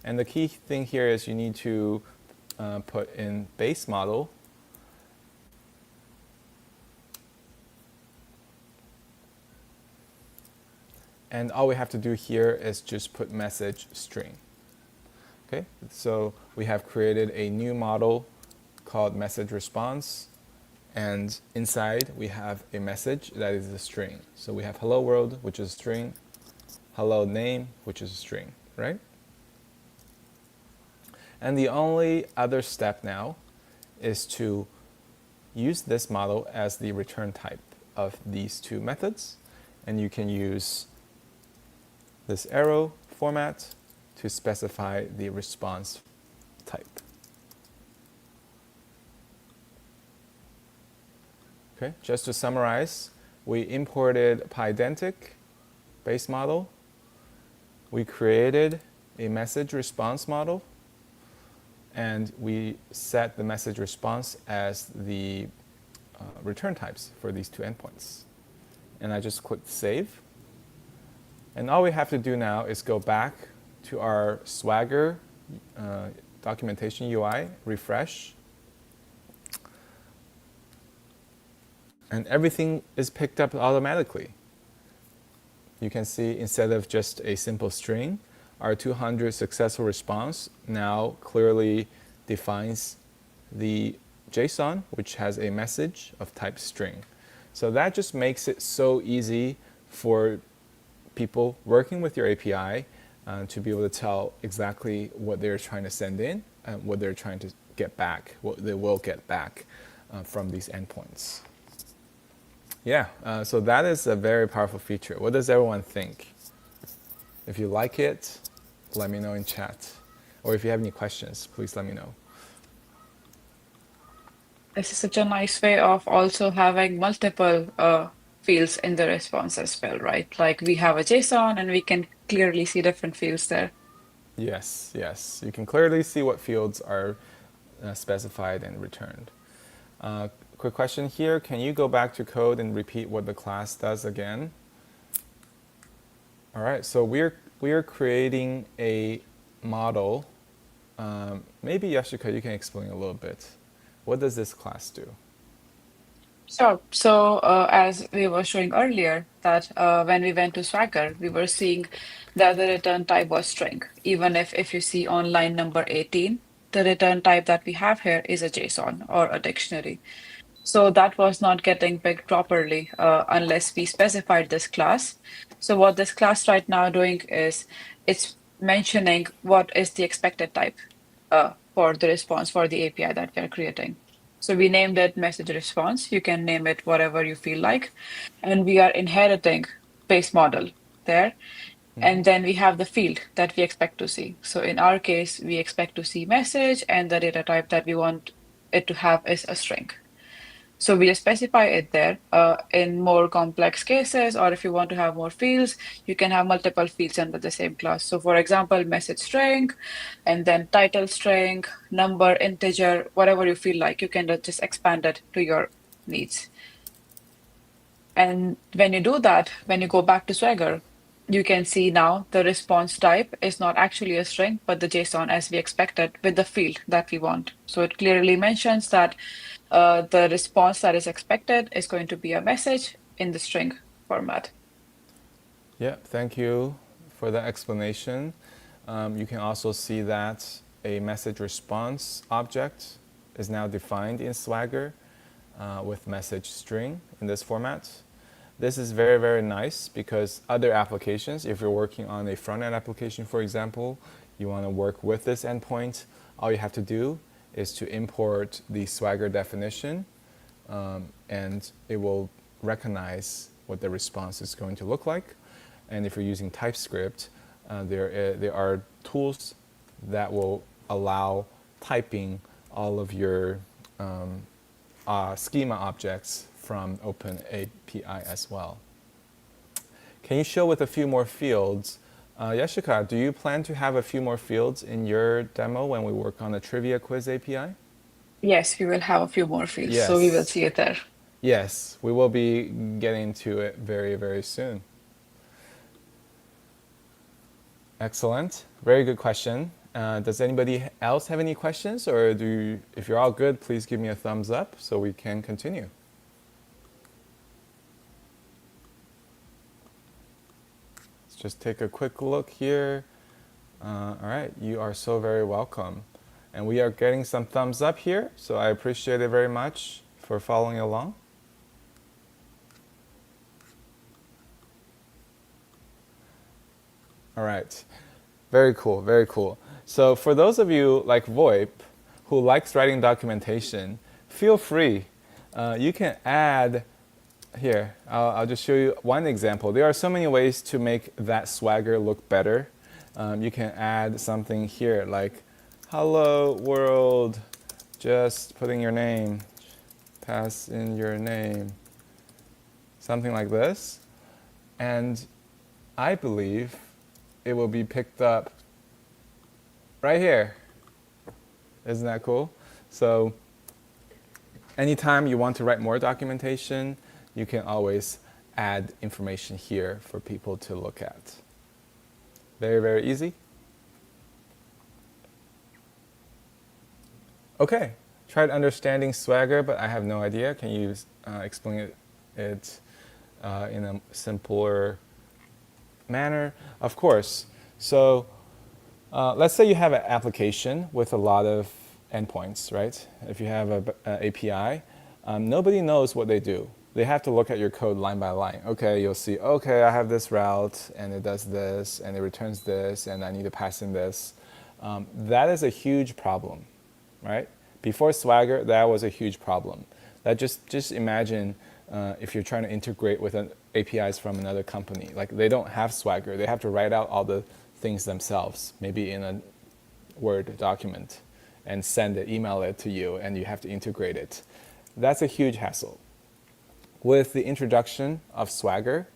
And the key thing here is you need to put in base model. And all we have to do here is just put message string. Okay, so we have created a new model called message response, and inside we have a message that is a string. So we have hello world, which is a string, hello name, which is a string, right? And the only other step now is to use this model as the return type of these two methods. And you can use this arrow format to specify the response type. Okay, just to summarize, we imported Pydantic base model. We created a message response model, and we set the message response as the return types for these two endpoints. And I just clicked save. And all we have to do now is go back to our Swagger documentation UI, refresh, and everything is picked up automatically. You can see instead of just a simple string, our 200 successful response now clearly defines the JSON, which has a message of type string. So that just makes it so easy for people working with your API to be able to tell exactly what they're trying to send in and what they're trying to get back, what they will get back from these endpoints. Yeah, so that is a very powerful feature. What does everyone think? If you like it, let me know in chat. Or if you have any questions, please let me know. This is such a nice way of also having multiple fields in the response as well, right? Like we have a JSON and we can clearly see different fields there. Yes, yes. You can clearly see what fields are specified and returned. Quick question here. Can you go back to code and repeat what the class does again? All right, so we're creating a model. Maybe Yashika, you can explain a little bit. What does this class do? Sure. So as we were showing earlier, that when we went to Swagger, we were seeing that the return type was string. Even if you see on line number 18, the return type that we have here is a JSON or a dictionary. So that was not getting picked properly unless we specified this class. So what this class right now doing is it's mentioning what is the expected type for the response for the API that we are creating. So we named it message response. You can name it whatever you feel like. And we are inheriting base model there. And then we have the field that we expect to see. So in our case, we expect to see message, and the data type that we want it to have is a string. So we just specify it there. In more complex cases, or if you want to have more fields, you can have multiple fields under the same class. So for example, message string, and then title string, number, integer, whatever you feel like, you can just expand it to your needs. And when you do that, when you go back to Swagger, you can see now the response type is not actually a string, but the JSON as we expected with the field that we want. So it clearly mentions that the response that is expected is going to be a message in the string format. Yeah, thank you for that explanation. You can also see that a message response object is now defined in Swagger with message string in this format. This is very, very nice because other applications, if you're working on a front-end application, for example, you want to work with this endpoint, all you have to do is to import the Swagger definition, and it will recognize what the response is going to look like. And if you're using TypeScript, there are tools that will allow typing all of your schema objects from OpenAPI as well. Can you show with a few more fields? Yashika, do you plan to have a few more fields in your demo when we work on the trivia quiz API? Yes, we will have a few more fields, so we will Yes. see it there. Yes, we will be getting to it very, very soon. Excellent. Very good question. Does anybody else have any questions? Or if you're all good, please give me a thumbs up so we can continue. Let's just take a quick look here. All right, you are so very welcome. And we are getting some thumbs up here, so I appreciate it very much for following along. All right, very cool, very cool. So for those of you like VoIP who likes writing documentation, feel free. you can add here. I'll just show you one example. There are so many ways to make that Swagger look better. You can add something here like, hello world, just putting your name, pass in your name, something like this. And I believe it will be picked up right here. Isn't that cool? So anytime you want to write more documentation, you can always add information here for people to look at. Very, very easy. Okay, tried understanding Swagger, but I have no idea. Can you explain it in a simpler manner? Of course. So let's say you have an application with a lot of endpoints, right? If you have an API, nobody knows what they do. They have to look at your code line by line. Okay, you'll see, okay, I have this route, and it does this, and it returns this, and I need to pass in this. That is a huge problem, right? Before Swagger, that was a huge problem. That just imagine if you're trying to integrate with APIs from another company. Like they don't have Swagger. They have to write out all the things themselves, maybe in a Word document, and send it, email it to you, and you have to integrate it. That's a huge hassle. With the introduction of Swagger,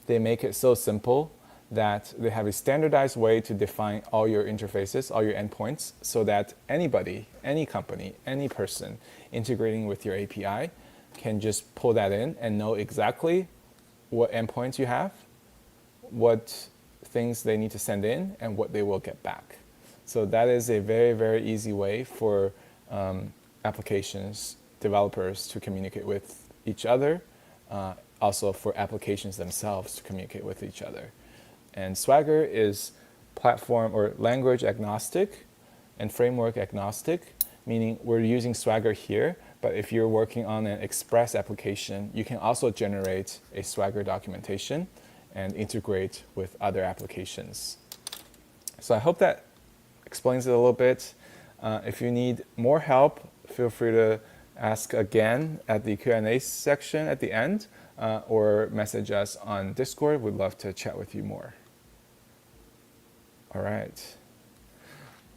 they make it so simple that they have a standardized way to define all your interfaces, all your endpoints, so that anybody, any company, any person integrating with your API can just pull that in and know exactly what endpoints you have, what things they need to send in, and what they will get back. So that is a very, very easy way for applications developers to communicate with each other, also for applications themselves to communicate with each other. And Swagger is platform or language agnostic and framework agnostic, meaning we're using Swagger here, but if you're working on an Express application, you can also generate a Swagger documentation and integrate with other applications. So I hope that explains it a little bit. If you need more help, feel free to ask again at the Q&A section at the end, or message us on Discord. We'd love to chat with you more. All right.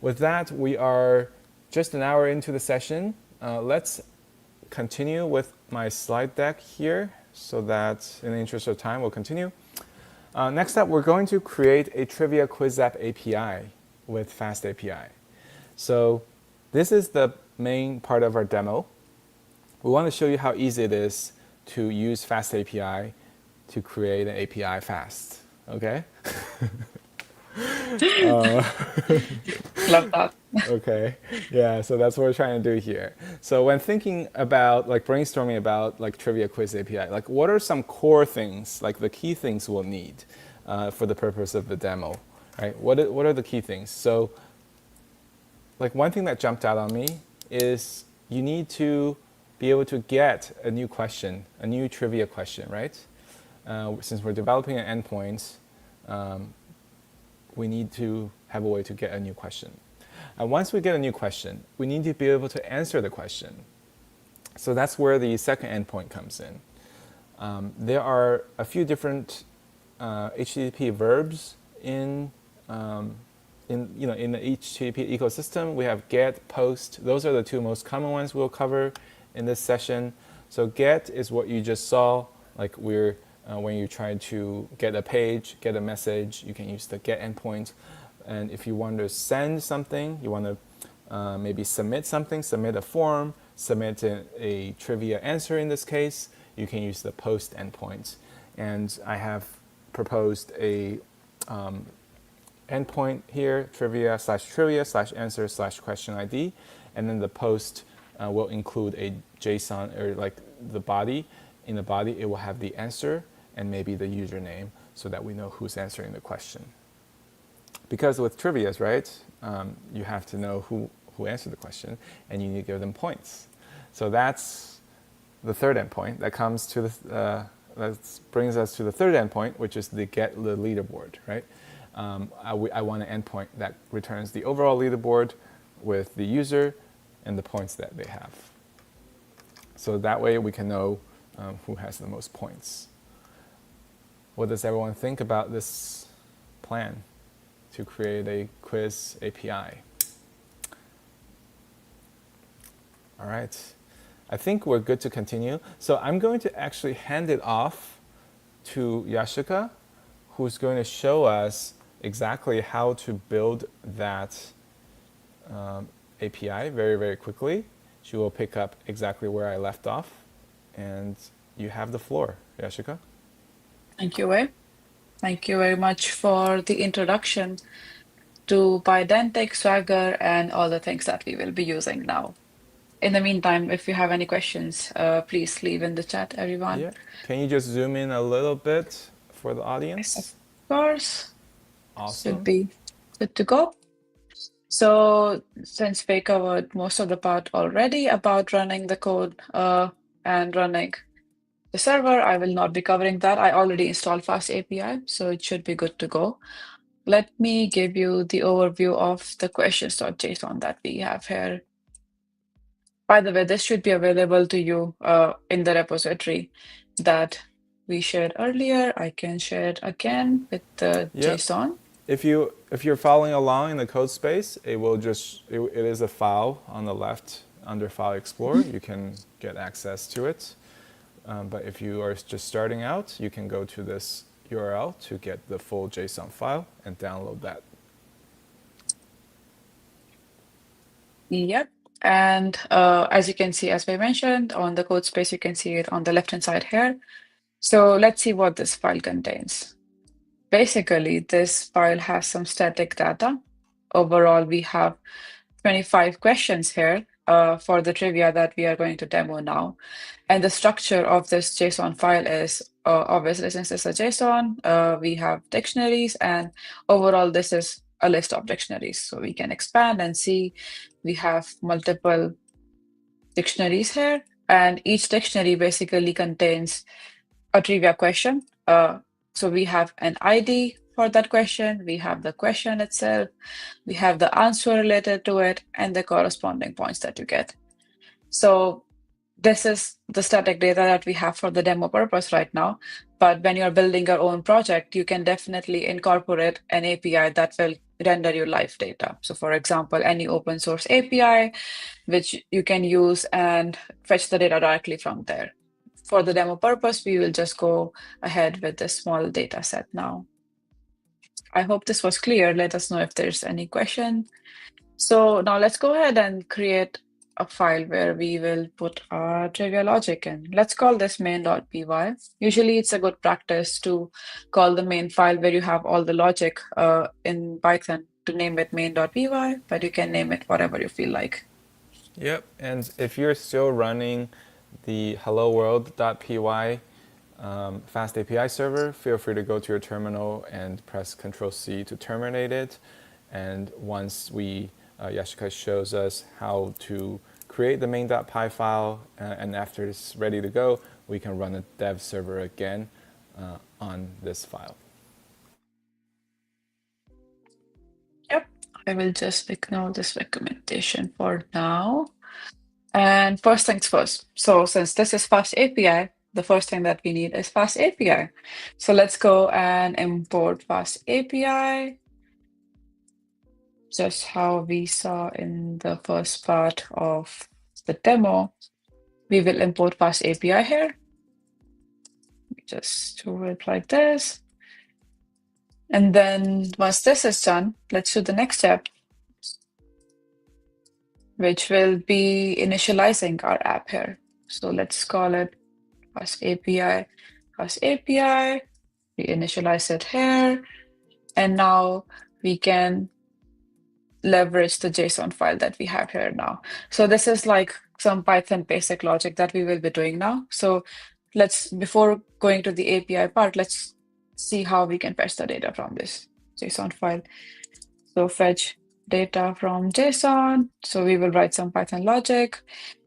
With that, we are just an hour into the session. Let's continue with my slide deck here so that in the interest of time, we'll continue. Next up, we're going to create a Trivia Quiz App API with FastAPI. So this is the main part of our demo. We want to show you how easy it is to use FastAPI to create an API fast, okay? Love that. Okay, yeah, so that's what we're trying to do here. So when thinking about, like brainstorming about like Trivia Quiz API, like what are some core things, like the key things we'll need for the purpose of the demo, right? What are the key things? So like one thing that jumped out on me is you need to be able to get a new question, a new trivia question, right? Since we're developing an endpoint, we need to have a way to get a new question. And once we get a new question, we need to be able to answer the question. So that's where the second endpoint comes in. There are a few different HTTP verbs in the HTTP ecosystem. We have get, post. Those are the two most common ones we'll cover in this session. So get is what you just saw, like when you try to get a page, get a message, you can use the get endpoint. And if you want to send something, you want to maybe submit something, submit a form, submit a trivia answer in this case, you can use the post endpoint. And I have proposed a endpoint here, trivia/answer/question ID, and then the post will include a JSON or like the body. In the body, it will have the answer and maybe the username so that we know who's answering the question. Because with trivias, right, you have to know who answered the question and you need to give them points. So that's the third endpoint. That comes to that brings us to the third endpoint, which is the get the leaderboard, right? I want an endpoint that returns the overall leaderboard with the user and the points that they have. So that way we can know who has the most points. What does everyone think about this plan to create a quiz API? All right. I think we're good to continue. So I'm going to actually hand it off to Yashika, who's going to show us exactly how to build that API very, very quickly. She will pick up exactly where I left off. And you have the floor, Yashika. Thank you, Wei. Thank you very much for the introduction to Pydantic, Swagger, and all the things that we will be using now. In the meantime, if you have any questions, please leave in the chat, everyone. Yeah. Can you just zoom in a little bit for the Yes, of audience? course. Should Awesome. be good to go. So since we covered most of the part already about running the code and running the server, I will not be covering that. I already installed FastAPI, so it should be good to go. Let me give you the overview of the questions.json that we have here. By the way, this should be available to you in the repository that we shared earlier. I can share it again with the Yep. JSON. If you're following along in the code space, it is a file on the left under File Explorer. You can get access to it. But if you are just starting out, you can go to this URL to get the full JSON file and download that. Yep. And as you can see, as we mentioned, on the code space, you can see it on the left-hand side here. So let's see what this file contains. Basically, this file has some static data. Overall, we have 25 questions here for the trivia that we are going to demo now. And the structure of this JSON file is obviously, since it's a JSON, we have dictionaries, and overall, this is a list of dictionaries. So we can expand and see we have multiple dictionaries here, and each dictionary basically contains a trivia question. So we have an ID for that question, we have the question itself, we have the answer related to it, and the corresponding points that you get. So this is the static data that we have for the demo purpose right now. But when you're building your own project, you can definitely incorporate an API that will render you live data. So for example, any open source API, which you can use and fetch the data directly from there. For the demo purpose, we will just go ahead with this small data set now. I hope this was clear. Let us know if there's any question. So now let's go ahead and create a file where we will put our trivia logic in. Let's call this main.py. Usually it's a good practice to call the main file where you have all the logic in Python to name it main.py, but you can name it whatever you feel like. Yep. And if you're still running the hello world.py FastAPI server, feel free to go to your terminal and press Ctrl+C to terminate it. And once Yashika shows us how to create the main.py file, and after it's ready to go, we can run a dev server again on this file. Yep, I will just ignore this recommendation for now. And first things first. So since this is FastAPI, the first thing that we need is FastAPI. So let's go and import FastAPI, just how we saw in the first part of the demo. We will import FastAPI here. Just do it like this. And then once this is done, let's do the next step, which will be initializing our app here. So let's call it FastAPI, FastAPI. We initialize it here. And now we can leverage the JSON file that we have here now. So this is like some Python basic logic that we will be doing now. So before going to the API part, let's see how we can fetch the data from this JSON file. So fetch data from JSON. So we will write some Python logic.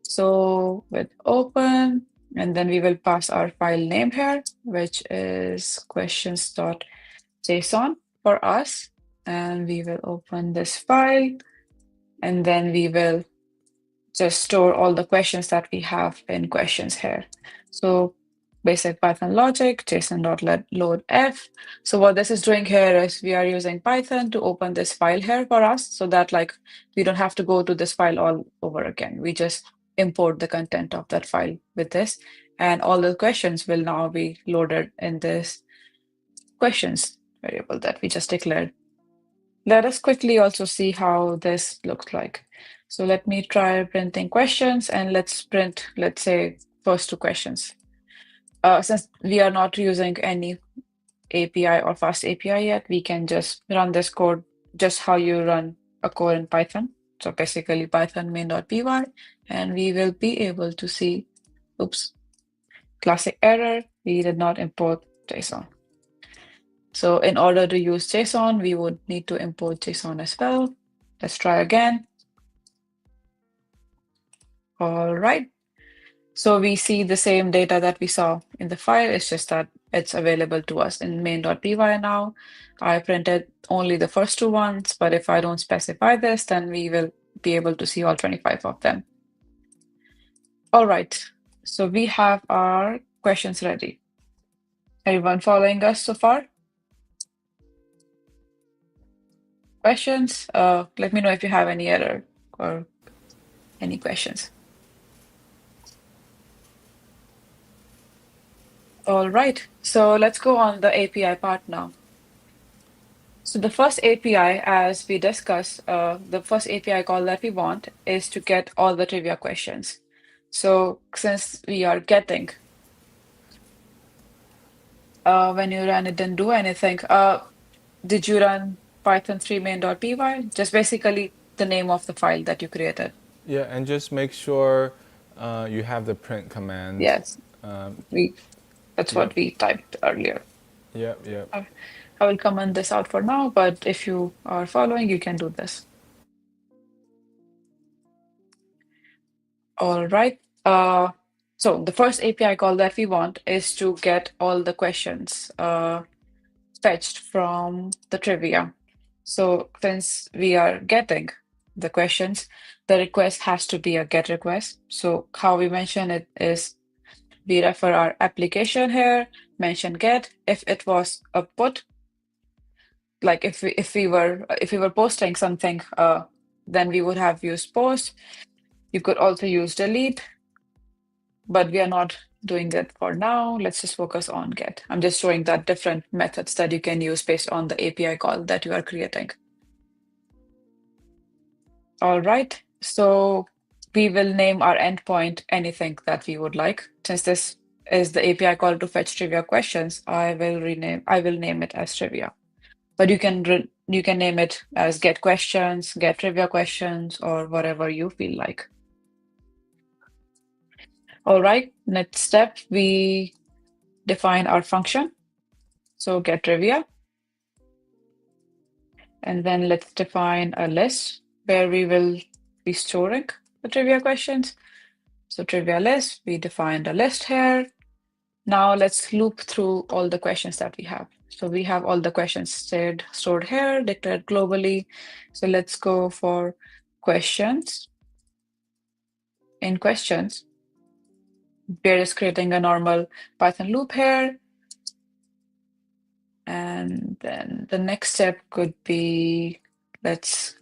So with open, and then we will pass our file name here, which is questions.json for us. And we will open this file, and then we will just store all the questions that we have in questions here. So basic Python logic, JSON.load f. So what this is doing here is we are using Python to open this file here for us so that like we don't have to go to this file all over again. We just import the content of that file with this, and all the questions will now be loaded in this questions variable that we just declared. Let us quickly also see how this looks like. So let me try printing questions, and let's print, let's say, first two questions. Since we are not using any API or FastAPI yet, we can just run this code just how you run a code in Python. So basically Python main.py, and we will be able to see, oops, classic error, we did not import JSON. So in order to use JSON, we would need to import JSON as well. Let's try again. All right. So we see the same data that we saw in the file. It's just that it's available to us in main.py now. I printed only the first two ones, but if I don't specify this, then we will be able to see all 25 of them. All right. So we have our questions ready. Everyone following us so far? Questions? Let me know if you have any error or any questions. All right, so let's go on the API part now. So the first API, as we discussed, the first API call that we want is to get all the trivia questions. So since we are getting, when you ran it didn't do anything, did you run Python 3 main.py? Just basically the name of the file that you created. Yeah, and just make sure you have the print command. Yes, that's Yep, what we typed earlier. yep. I will comment this out for now, but if you are following, you can do this. All right. So the first API call that we want is to get all the questions fetched from the trivia. So since we are getting the questions, the request has to be a GET request. So how we mention it is we refer our application here, mention GET. If it was a put, like if we were posting something, then we would have used post. You could also use delete, but we are not doing that for now. Let's just focus on get. I'm just showing that different methods that you can use based on the API call that you are creating. All right, so we will name our endpoint anything that we would like. Since this is the API call to fetch trivia questions, I will name it as trivia. But you can name it as get questions, get trivia questions, or whatever you feel like. All right, next step, we define our function. So get trivia. And then let's define a list where we will be storing the trivia questions. So trivia list, we defined a list here. Now let's loop through all the questions that we have. So we have all the questions stored here, declared globally. So let's go for questions. In questions, we're just creating a normal Python loop here. And then the next step could be, let's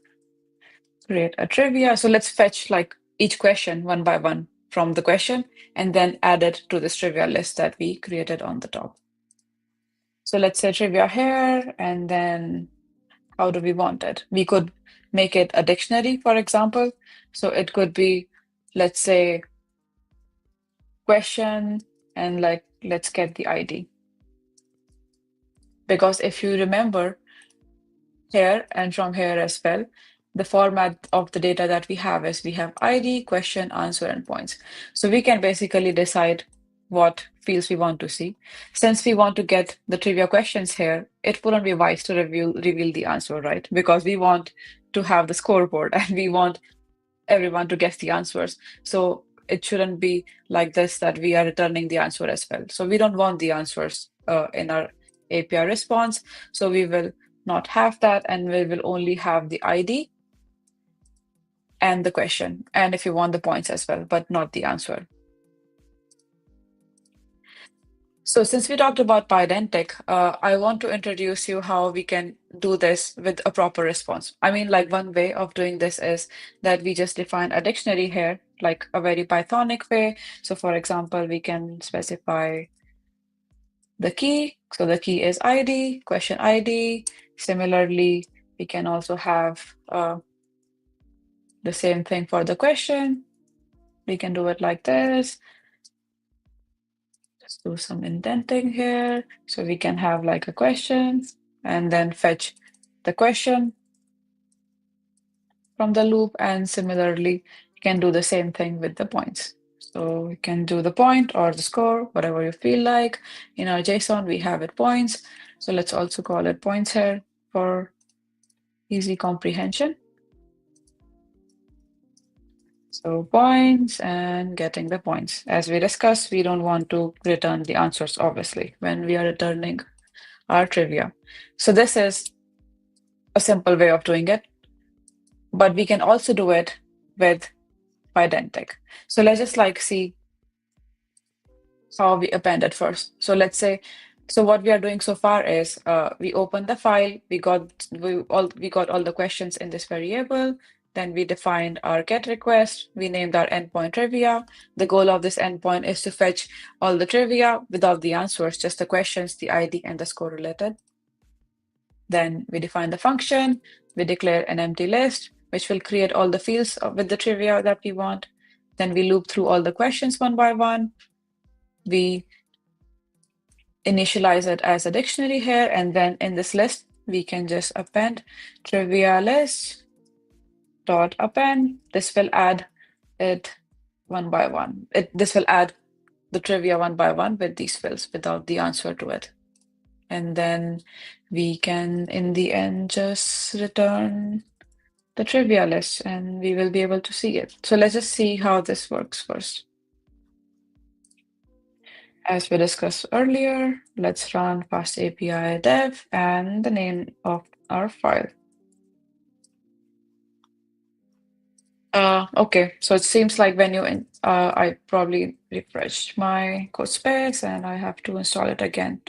create a trivia. So let's fetch like each question one by one from the question and then add it to this trivia list that we created on the top. So let's say trivia here, and then how do we want it? We could make it a dictionary, for example. So it could be, let's say, question, and like, let's get the ID. Because if you remember here and from here as well, the format of the data that we have is we have ID, question, answer, and points. So we can basically decide what fields we want to see. Since we want to get the trivia questions here, it wouldn't be wise to reveal the answer, right? Because we want to have the scoreboard and we want everyone to guess the answers. So it shouldn't be like this that we are returning the answer as well. So we don't want the answers in our API response. So we will not have that, and we will only have the ID. and the question, and if you want the points as well, but not the answer. So since we talked about Pydantic, I want to introduce you how we can do this with a proper response. I mean, like one way of doing this is that we just define a dictionary here, like a very Pythonic way. So for example, we can specify the key. So the key is ID, question ID. Similarly, we can also have the same thing for the question. We can do it like this. Just do some indenting here. So we can have like a question and then fetch the question from the loop. And similarly, you can do the same thing with the points. So we can do the point or the score, whatever you feel like. In our JSON, we have it points. So let's also call it points here for easy comprehension. So points and getting the points. As we discussed, we don't want to return the answers, obviously, when we are returning our trivia. So this is a simple way of doing it, but we can also do it with Pydantic. So let's just like see how we append it first. So let's say, so what we are doing so far is we open the file, we got all the questions in this variable. Then we defined our GET request. We named our endpoint trivia. The goal of this endpoint is to fetch all the trivia without the answers, just the questions, the ID, and the score related. Then we define the function. We declare an empty list, which will create all the fields with the trivia that we want. Then we loop through all the questions one by one. We initialize it as a dictionary here, and then in this list, we can just append trivia list dot append. This will add it one by one. This will add the trivia one by one with these fields without the answer to it. And then we can, in the end, just return the trivia list and we will be able to see it. So let's just see how this works first. As we discussed earlier, let's run FastAPI dev and the name of our file. Okay, so it seems like when you I probably refreshed my code space and I have to install it again.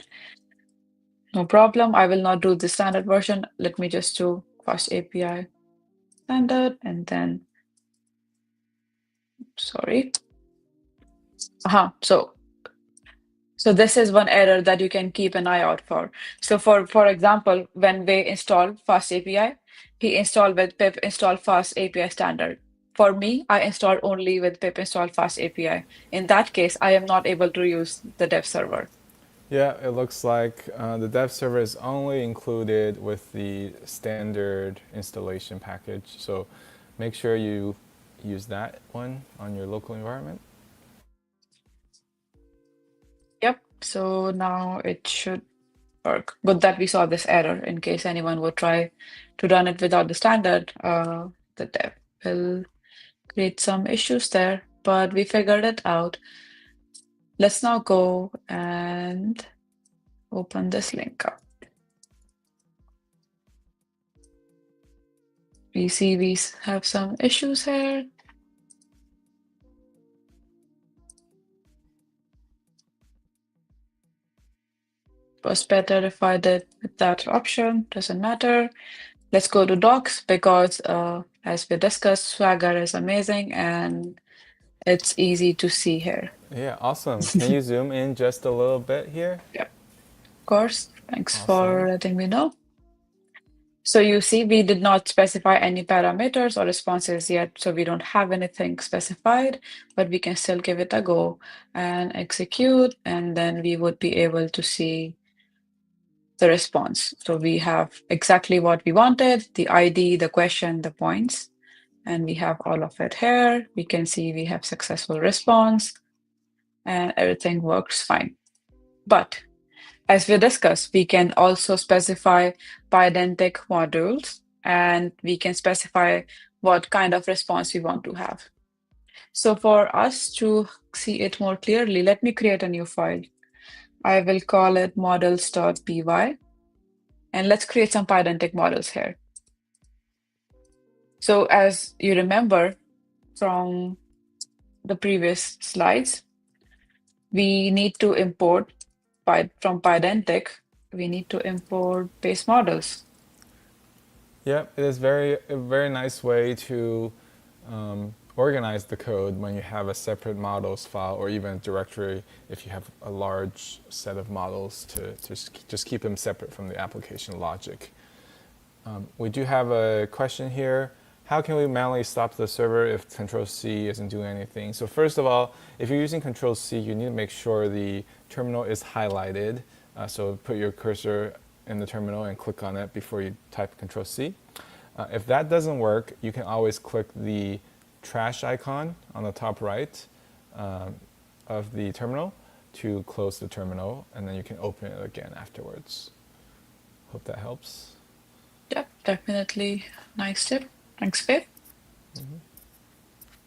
No problem. I will not do the standard version. Let me just do FastAPI standard and then, sorry. So this is one error that you can keep an eye out for. So for example, when we install FastAPI, he installed with pip install FastAPI standard. For me, I installed only with pip install FastAPI. In that case, I am not able to use the dev server. Yeah, it looks like the dev server is only included with the standard installation package. So make sure you use that one on your local environment. Yep, so now it should work. Good that we saw this error in case anyone would try to run it without the standard. The dev will create some issues there, but we figured it out. Let's now go and open this link up. We see we have some issues here. It was better if I did with that option, doesn't matter. Let's go to docs because as we discussed, Swagger is amazing and it's easy to see here. Yeah, awesome. Can you zoom in just a little bit here? Yeah, of course. Thanks for Awesome. letting me know. So you see, we did not specify any parameters or responses yet, so we don't have anything specified, but we can still give it a go and execute, and then we would be able to see the response. So we have exactly what we wanted, the ID, the question, the points, and we have all of it here. We can see we have successful response and everything works fine. But as we discussed, we can also specify Pydantic modules and we can specify what kind of response we want to have. So for us to see it more clearly, let me create a new file. I will call it models.py and let's create some Pydantic models here. So as you remember from the previous slides, we need to import from Pydantic, we need to import base models. Yep, it is a very nice way to organize the code when you have a separate models file or even a directory if you have a large set of models to just keep them separate from the application logic. We do have a question here. How can we manually stop the server if Control-C isn't doing anything? So first of all, if you're using Control-C, you need to make sure the terminal is highlighted. So put your cursor in the terminal and click on it before you type Control-C. If that doesn't work, you can always click the trash icon on the top right of the terminal to close the terminal, and then you can open it again afterwards. Hope that helps. Yep, definitely nice tip. Thanks, Faith.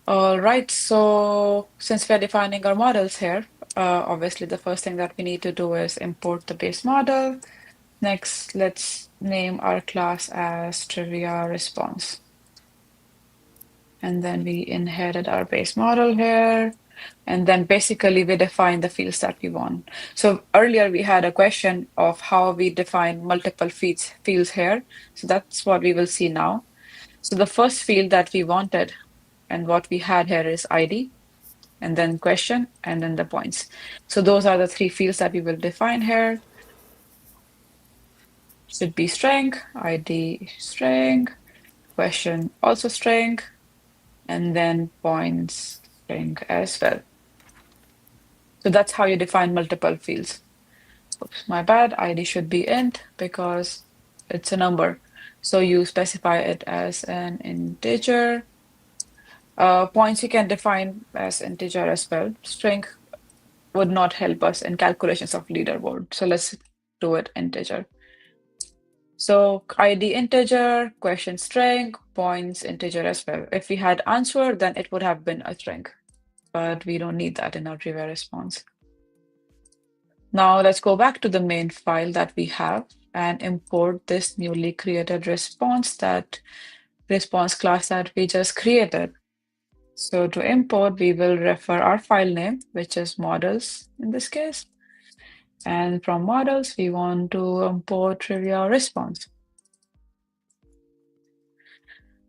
All right, so since we're defining our models here, obviously the first thing that we need to do is import the base model. Next, let's name our class as trivia response. And then we inherit our base model here. And then basically we define the fields that we want. So earlier we had a question of how we define multiple fields here. So that's what we will see now. So the first field that we wanted and what we had here is ID, and then question, and then the points. So those are the three fields that we will define here. Should be string, ID string, question also string, and then points string as well. So that's how you define multiple fields. Oops, my bad. ID should be int because it's a number. So you specify it as an integer. Points you can define as integer as well. String would not help us in calculations of leaderboard. So let's do it integer. So ID integer, question string, points integer as well. If we had answer, then it would have been a string, but we don't need that in our trivia response. Now let's go back to the main file that we have and import this newly created response class that we just created. So to import, we will refer our file name, which is models in this case. And from models, we want to import trivia response.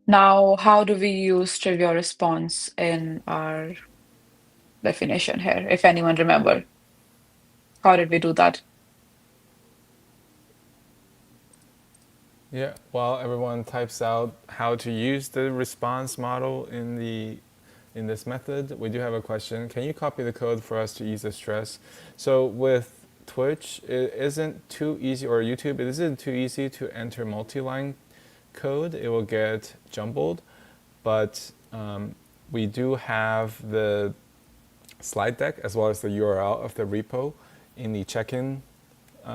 Now, how do we use trivia response in our definition here, if anyone remember? How did we do that? Yeah, while everyone types out how to use the response model in this method, we do have a question. Can you copy the code for us to ease the stress? So with Twitch, it isn't too easy, or YouTube, it isn't too easy to enter multi-line code. It will get jumbled, but we do have the slide deck as well as the URL of the repo in the check-in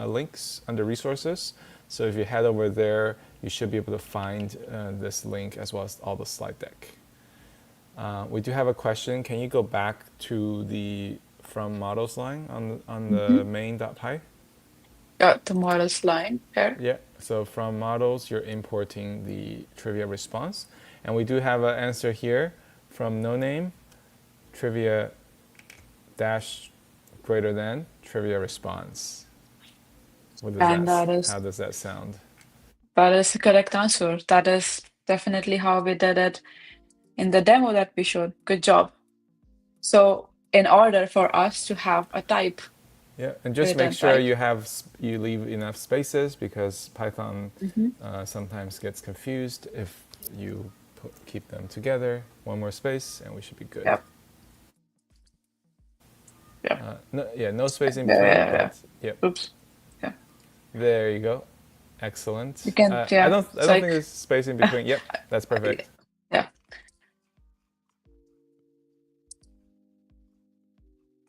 links under resources. So if you head over there, you should be able to find this link as well as all the slide deck. We do have a question. Can you go back to the from models line on the main.py? Got the models line here. Yeah, so from models, you're importing the trivia response. And we do have an answer here from no name, trivia dash greater than trivia response. And How does that sound? that is the correct answer. That is definitely how we did it in the demo that we showed. Good job. So in order for us to have a type, Yeah, and just make sure you leave enough spaces because Python sometimes gets confused if you keep them together. One more space, and we should be good. Yep. Yep. No space in between. But, yep. Oops. Yeah. There you go. Excellent. You can. I don't think there's space in between. Yep, that's perfect. Yeah.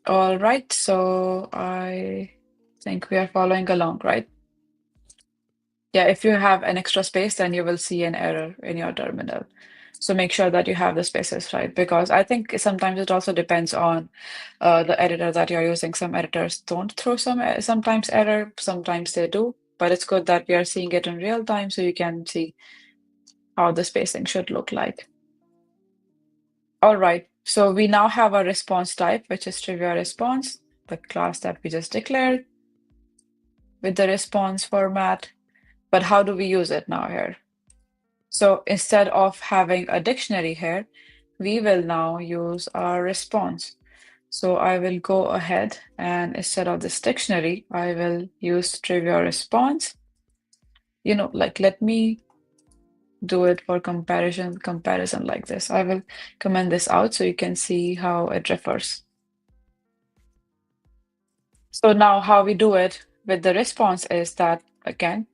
All right. So I think we are following along, right? Yeah. If you have an extra space, then you will see an error in your terminal. So make sure that you have the spaces right, because I think sometimes it also depends on the editor that you're using. Some editors don't throw sometimes error, sometimes they do, but it's good that we are seeing it in real time so you can see. how the spacing should look like. All right, so we now have a response type, which is trivia response, the class that we just declared with the response format. But how do we use it now here? So instead of having a dictionary here, we will now use our response. So I will go ahead and instead of this dictionary, I will use trivia response. Like let me do it for comparison like this. I will comment this out so you can see how it differs. So now how we do it with the response is that, again,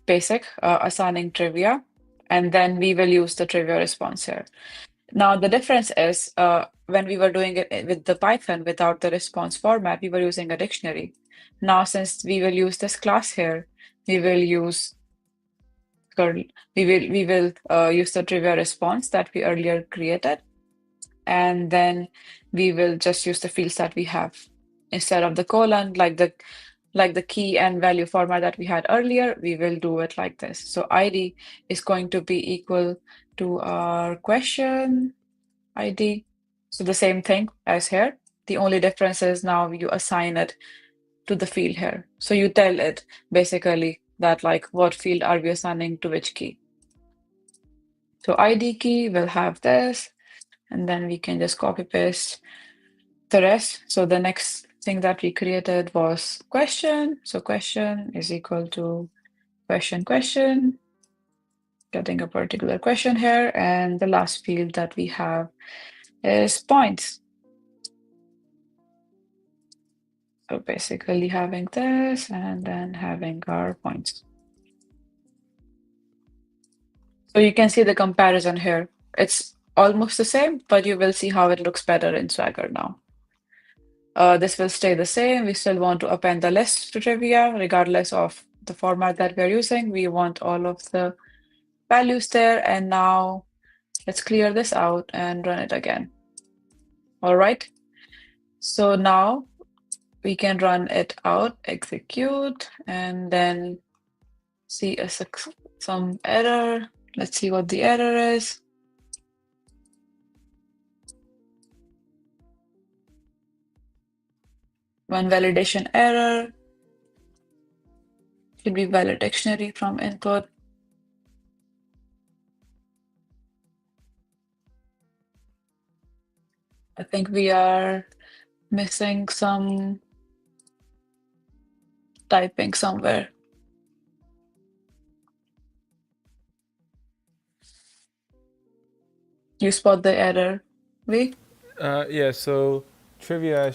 basic assigning trivia, and then we will use the trivia response here. Now the difference is when we were doing it with the Python without the response format, we were using a dictionary. Now since we will use this class here, we will use use the trivia response that we earlier created, and then we will just use the fields that we have instead of the colon, like the key and value format that we had earlier. We will do it like this. So ID is going to be equal to our question ID. So the same thing as here. The only difference is now you assign it to the field here. So you tell it basically that like what field are we assigning to which key. So ID key will have this, and then we can just copy paste the rest. So the next thing that we created was question. So question is equal to question, getting a particular question here. And the last field that we have is points. So basically having this and then having our points. So you can see the comparison here. It's almost the same, but you will see how it looks better in Swagger now. This will stay the same. We still want to append the list to trivia, regardless of the format that we're using. We want all of the values there. And now let's clear this out and run it again. All right. So now we can run it out, execute, and then see some error. Let's see what the error is. One validation error. Should be valid dictionary from input. I think we are missing some typing somewhere. You spot the error, V? Yeah, so trivia.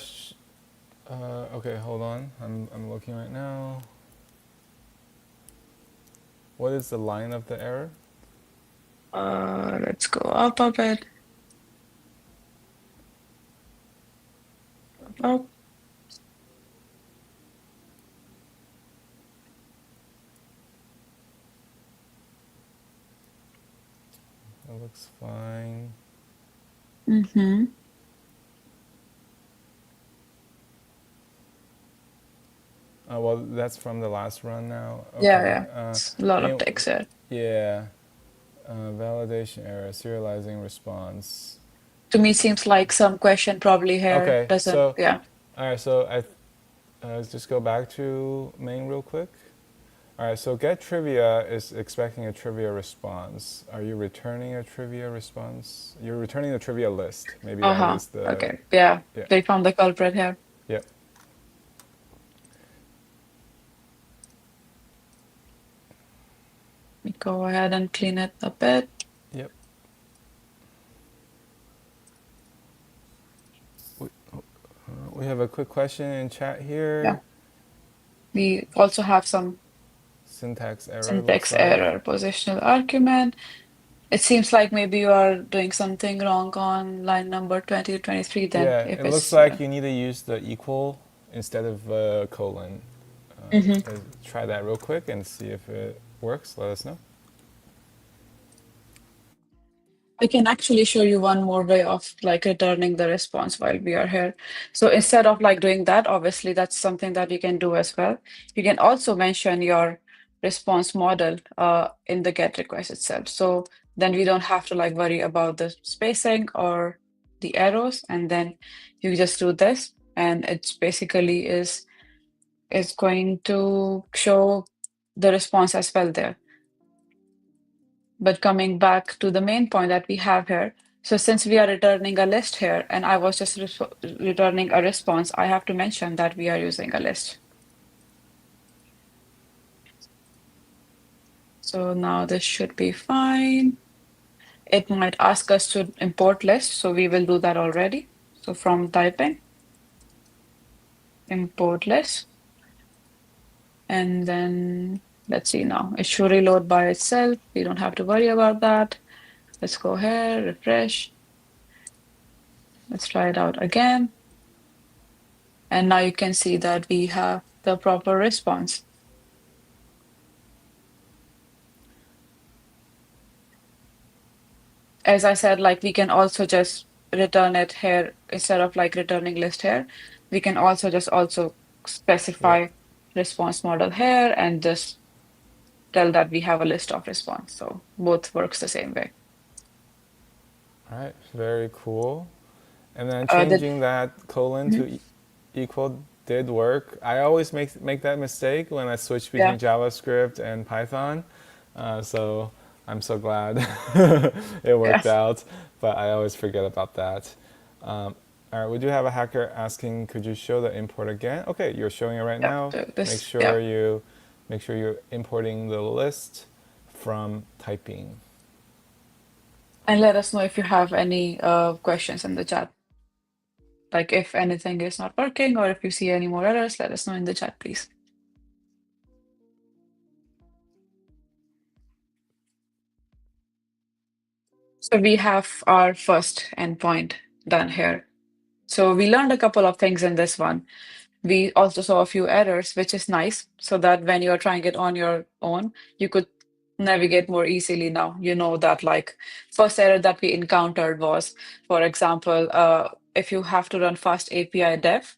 Okay, hold on. I'm looking right now. What is the line of the error? Let's go up a bit. Up. That looks fine. Mm-hmm. Well, that's from the last run now. Yeah, Okay. yeah. It's a lot of text there. Yeah. Validation error, serializing response. To me, seems like some question probably here Okay, doesn't, so yeah. all right, so let's just go back to main real quick. All right, so get trivia is expecting a trivia response. Are you returning a trivia response? You're returning the trivia list. Maybe that Uh-huh. is the Okay. Yeah. yeah. They found the culprit here. Yep. Let me go ahead and clean it a bit. Yep. We have a quick question in chat here. Yeah. We also have some Syntax error syntax looks like. error, positional argument. It seems like maybe you are doing something wrong on line number 20 to 23 then, Yeah, if it looks it's, like you need to use the equal instead of colon. Mhm. Try that real quick and see if it works. Let us know. I can actually show you one more way of like returning the response while we are here. So instead of like doing that, obviously that's something that you can do as well. You can also mention your response model in the GET request itself. So then we don't have to like worry about the spacing or the arrows, and then you just do this, and it's basically is going to show the response as well there. But coming back to the main point that we have here, so since we are returning a list here, and I was just returning a response, I have to mention that we are using a list. So now this should be fine. It might ask us to import list, so we will do that already. So from typing, import list, and then let's see now. It should reload by itself. We don't have to worry about that. Let's go here, refresh. Let's try it out again. And now you can see that we have the proper response. As I said, like we can also just return it here instead of like returning list here. We can also just also Yep. specify response model here and just tell that we have a list of response. So both works the same way. All right, very cool. And then The changing that colon mhm, to equal did work. I always make that mistake when I switch yeah, between JavaScript and Python. So I'm so glad it worked yes, out, but I always forget about that. All right, we do have a hacker asking, could you show the import again? Okay, you're showing it right yeah. now. So Make this, yeah. sure you make sure you're importing the list from typing. And let us know if you have any questions in the chat. Like if anything is not working or if you see any more errors, let us know in the chat, please. So we have our first endpoint done here. So we learned a couple of things in this one. We also saw a few errors, which is nice, so that when you're trying it on your own, you could navigate more easily now. You know that like first error that we encountered was, for example, if you have to run FastAPI dev,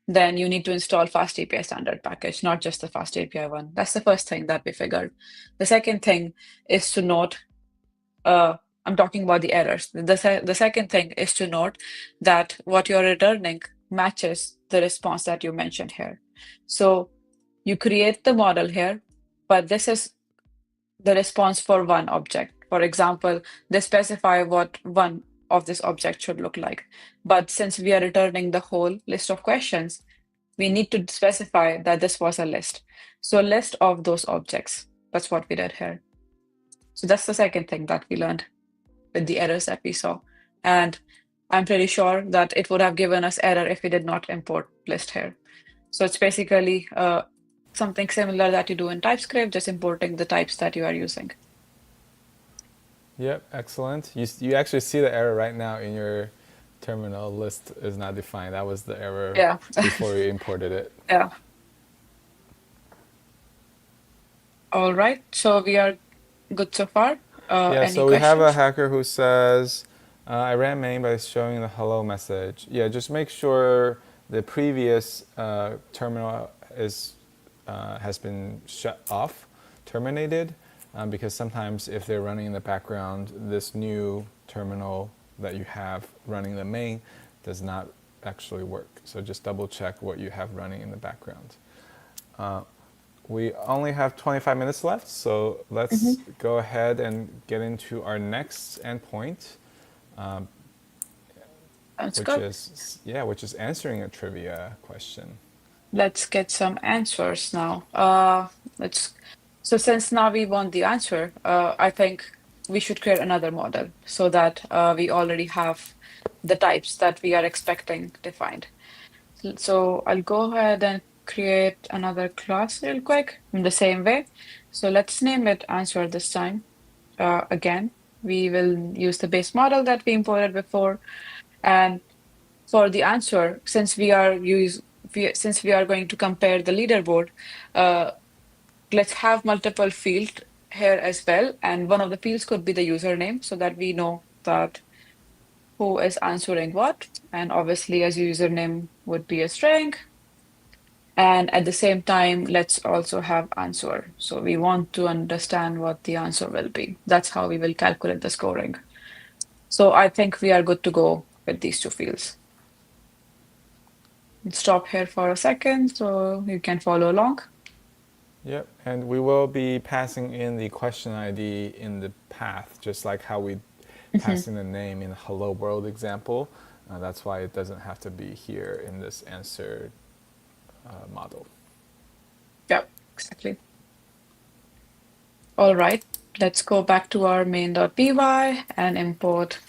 then you need to install FastAPI standard package, not just the FastAPI one. That's the first thing that we figured. The second thing is to note uh, I'm talking about the errors. The second thing is to note that what you're returning matches the response that you mentioned here. So you create the model here, but this is the response for one object. For example, they specify what one of this object should look like. But since we are returning the whole list of questions, we need to specify that this was a list. So a list of those objects. That's what we did here. So that's the second thing that we learned with the errors that we saw. And I'm pretty sure that it would have given us error if we did not import list here. So it's basically something similar that you do in TypeScript, just importing the types that you are using. Yep, excellent. You actually see the error right now in your terminal. List is not defined. That was the error Yeah, before you imported it. yeah. All right. So we are good so far. Yeah, Any so we have a questions? hacker who says, I ran main by showing the hello message. Yeah, just make sure the previous terminal has been shut off, terminated, because sometimes if they're running in the background, this new terminal that you have running the main does not actually work. So just double check what you have running in the background. We only have 25 minutes left, so let's Hmm. go ahead and get into our next endpoint, Sounds which good. is which is answering a trivia question. Let's get some answers now. Let's. So since now we want the answer, I think we should create another model so that we already have the types that we are expecting defined. So I'll go ahead and create another class real quick in the same way. So let's name it answer this time. Again, we will use the base model that we imported before, and for the answer, since we are going to compare the leaderboard, uh, let's have multiple fields here as well. And one of the fields could be the username so that we know that who is answering what. And obviously, as username would be a string. And at the same time, let's also have answer. So we want to understand what the answer will be. That's how we will calculate the scoring. So I think we are good to go with these two fields. Let's stop here for a second so you can follow along. Yep, and we will be passing in the question ID in the path, just like how we Mhm. pass in the name in the hello world example. That's why it doesn't have to be here in this answer model. Yep, exactly. All right, let's go back to our main.py and import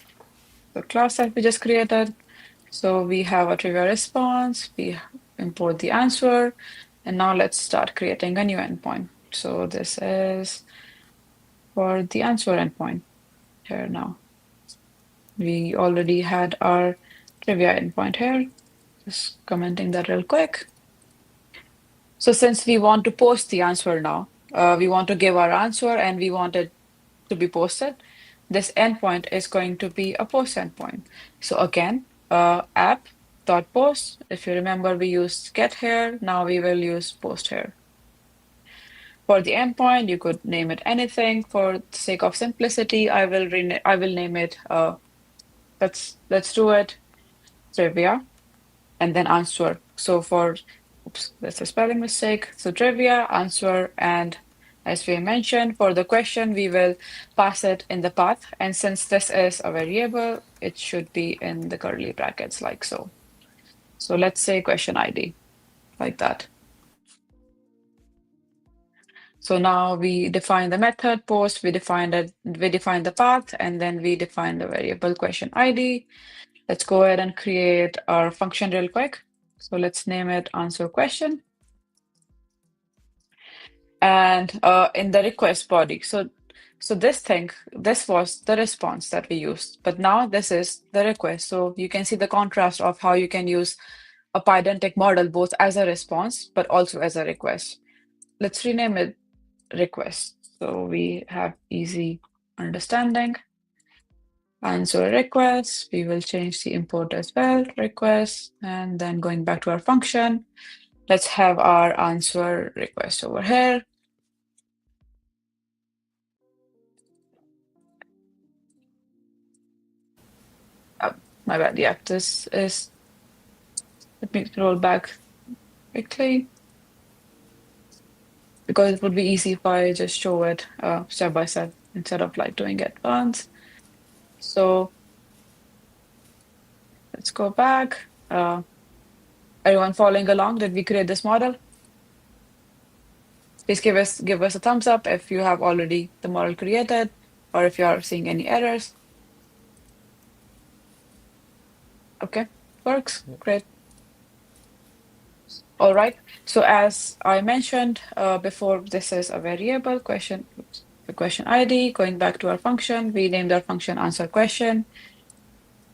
the class that we just created. So we have a trivia response, we import the answer, and now let's start creating a new endpoint. So this is for the answer endpoint here now. We already had our trivia endpoint here. Just commenting that real quick. So since we want to post the answer now, we want to give our answer and we want it to be posted, this endpoint is going to be a post endpoint. So again, app.post. If you remember, we used get here. Now we will use post here. For the endpoint, you could name it anything. For the sake of simplicity, I will name it. Let's do it trivia and then answer. So for, oops, that's a spelling mistake. So trivia, answer, and as we mentioned, for the question, we will pass it in the path. And since this is a variable, it should be in the curly brackets like so. So let's say question ID like that. So now we define the method post, we define the path, and then we define the variable question ID. Let's go ahead and create our function real quick. So let's name it answer question. And in the request body. So this was the response that we used, but now this is the request. So you can see the contrast of how you can use a pydantic model both as a response, but also as a request. Let's rename it request. So we have easy understanding. Answer request, we will change the import as well, request, and then going back to our function, let's have our answer request over here. My bad. Yeah, this is, let me roll back quickly because it would be easy if I just show it step by step instead of like doing it once. So let's go back. Everyone following along? Did we create this model? Please give us a thumbs up if you have already the model created or if you are seeing any errors. Okay, works. Yep. Great. All right. So as I mentioned before, this is a variable question, oops, the question ID. Going back to our function, we named our function answer question.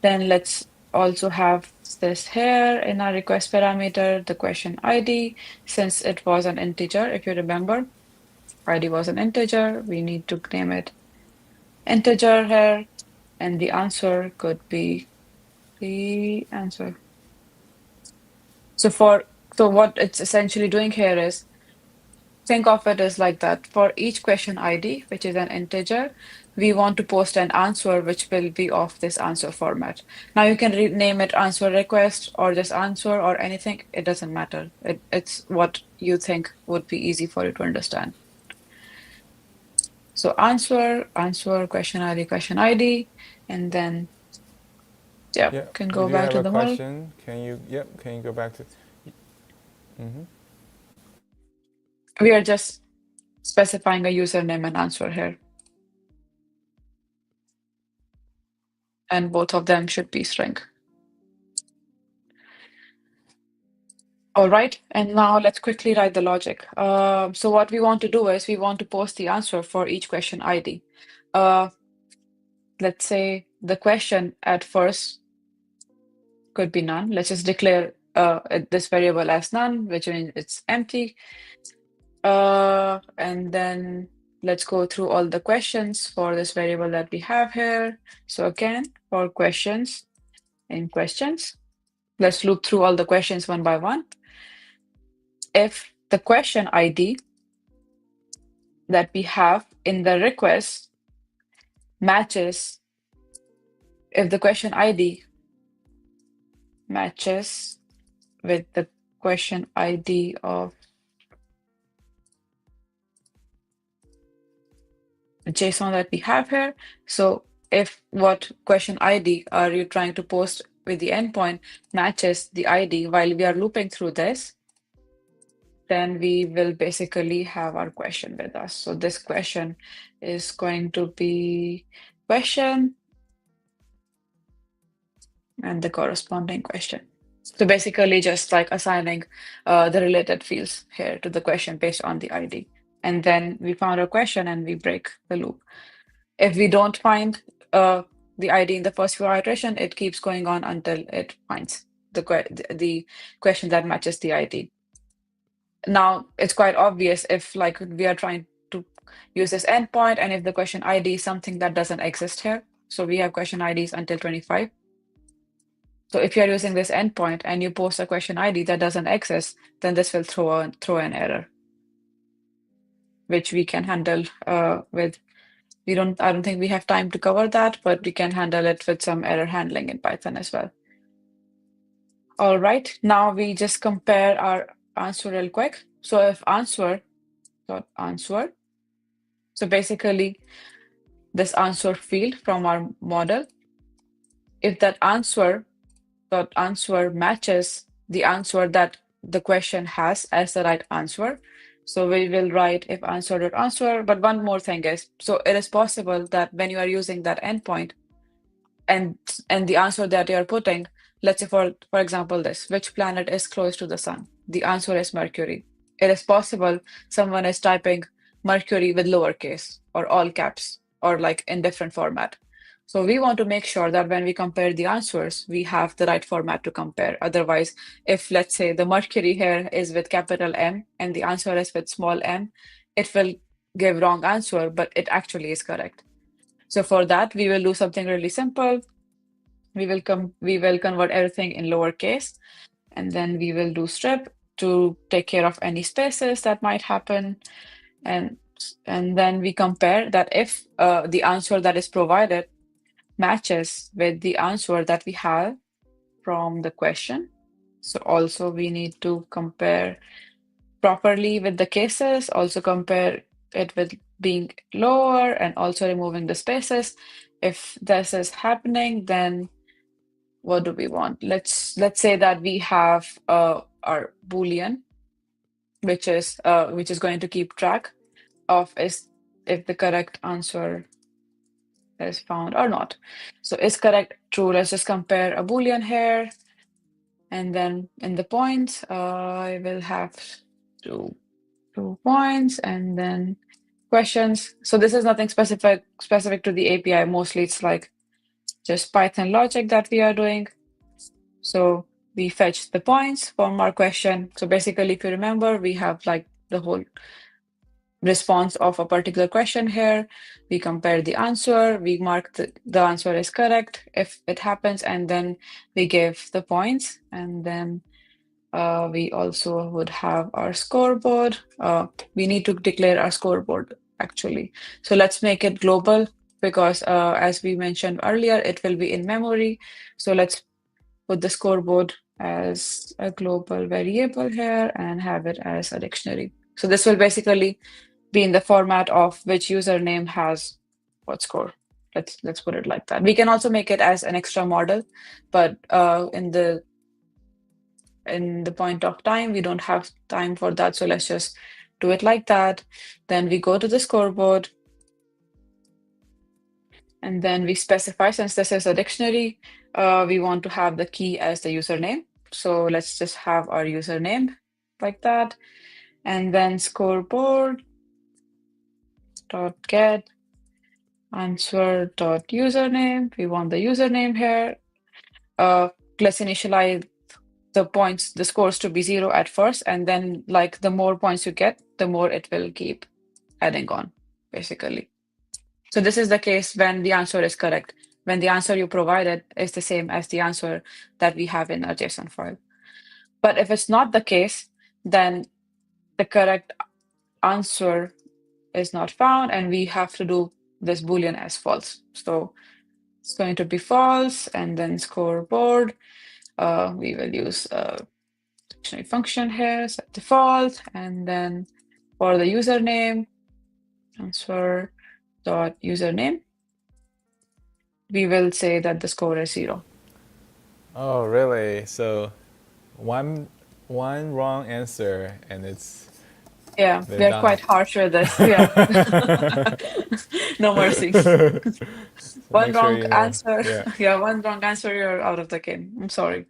Then let's also have this here in our request parameter, the question ID, since it was an integer, if you remember, ID was an integer, we need to name it integer here, and the answer could be the answer. So what it's essentially doing here is think of it as like that. For each question ID, which is an integer, we want to post an answer which will be of this answer format. Now you can rename it answer request or just answer or anything. It doesn't matter. It's what you think would be easy for you to understand. So answer, question ID, and then yeah, Yeah, can we go do back have to a the model. question. Can you go back to? Mm-hmm. We are just specifying a username and answer here, and both of them should be string. All right, and now let's quickly write the logic. So what we want to do is we want to post the answer for each question ID. Uh, let's say the question at first could be none. Let's just declare this variable as none, which means it's empty. And then let's go through all the questions for this variable that we have here. So again, for questions in questions, let's loop through all the questions one by one. if the question ID that we have in the request matches, if the question ID matches with the question ID of the JSON that we have here. So if what question ID are you trying to post with the endpoint matches the ID while we are looping through this, then we will basically have our question with us. So this question is going to be question and the corresponding question. So basically just like assigning the related fields here to the question based on the ID. And then we found our question and we break the loop. If we don't find the ID in the first few iteration, it keeps going on until it finds the question that matches the ID. Now, it's quite obvious if like we are trying to use this endpoint and if the question ID is something that doesn't exist here. So we have question IDs until 25. So if you're using this endpoint and you post a question ID that doesn't exist, then this will throw an error, which we can handle with. I don't think we have time to cover that, but we can handle it with some error handling in Python as well. All right, now we just compare our answer real quick. So if answer, so basically this answer field from our model, if that answer matches the answer that the question has as the right answer, so we will write if answer. But one more thing is, so it is possible that when you are using that endpoint and the answer that you are putting, let's say for example this, which planet is close to the sun? The answer is Mercury. It is possible someone is typing Mercury with lowercase or all caps or like in different format. So we want to make sure that when we compare the answers, we have the right format to compare. Otherwise, if let's say the Mercury here is with capital M and the answer is with small m, it will give wrong answer, but it actually is correct. So for that, we will do something really simple. We will convert everything in lowercase, and then we will do strip to take care of any spaces that might happen. And then we compare that if the answer that is provided matches with the answer that we have from the question. So also we need to compare properly with the cases, also compare it with being lower and also removing the spaces. If this is happening, then what do we want? Let's say that we have our Boolean, which is going to keep track of if the correct answer is found or not. So is correct true? Let's just compare a Boolean here. And then in the points, I will have 2 points and then questions. So this is nothing specific to the API. Mostly it's like just Python logic that we are doing. So we fetch the points from our question. So basically, if you remember, we have like the whole response of a particular question here. We compare the answer, we mark the answer is correct if it happens, and then we give the points. And then we also would have our scoreboard. We need to declare our scoreboard actually. So let's make it global because as we mentioned earlier, it will be in memory. So let's put the scoreboard as a global variable here and have it as a dictionary. So this will basically be in the format of which username has what score. Let's put it like that. We can also make it as an extra model, but in the point of time, we don't have time for that. So let's just do it like that. Then we go to the scoreboard. And then we specify, since this is a dictionary, we want to have the key as the username. So let's just have our username like that. And then scoreboard dot get answer dot username. We want the username here. Let's initialize the points, the scores to be 0 at first, and then like the more points you get, the more it will keep adding on, basically. So this is the case when the answer is correct, when the answer you provided is the same as the answer that we have in our JSON file. But if it's not the case, then the correct answer is not found, and we have to do this Boolean as false. So it's going to be false, and then scoreboard. We will use a dictionary function here, set default, and then for the username, transfer dot username, we will say that the score is 0. Oh, really? So one one wrong answer and it's Yeah, they're we are done. quite harsh with this. Yeah. No mercy. So One make sure wrong you know. answer. Yeah. Yeah, one wrong answer, you're out of the game. I'm sorry.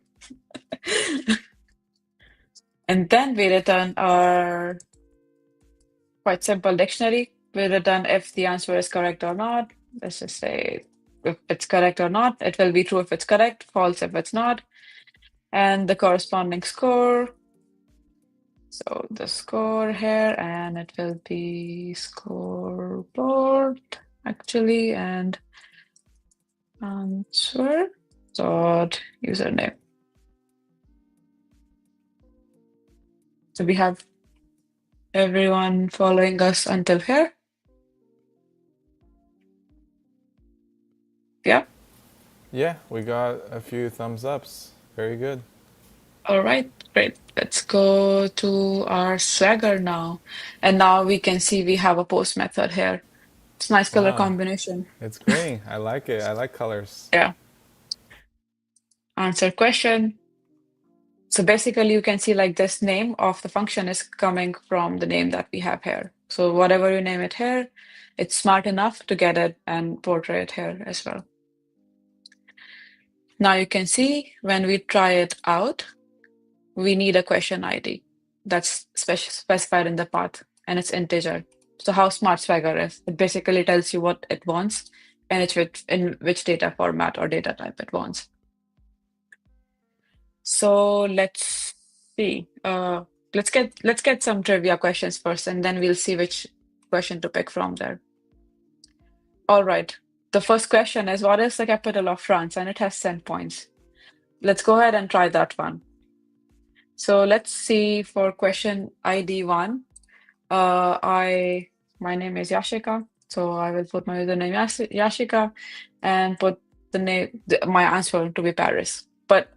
And then we return our quite simple dictionary. We return if the answer is correct or not. Let's just say if it's correct or not. It will be true if it's correct, false if it's not, and the corresponding score. So the score here, and it will be scoreboard actually, and answer dot username. So we have everyone following us until here. Yeah. Yeah, we got a few thumbs ups. Very good. All right, great. Let's go to our Swagger now. And now we can see we have a post method here. It's nice color Wow. combination. It's green. I like it. I like colors. Yeah. Answer question. So basically you can see like this name of the function is coming from the name that we have here. So whatever you name it here, it's smart enough to get it and portray it here as well. Now you can see when we try it out, we need a question ID that's specified in the path, and it's integer. So how smart Swagger is, it basically tells you what it wants and in which data format or data type it wants. So let's see. Let's get some trivia questions first, and then we'll see which question to pick from there. All right. The first question is, what is the capital of France? And it has 10 points. Let's go ahead and try that one. So let's see for question ID 1. My name is Yashika, so I will put my username Yashika and put my answer to be Paris. But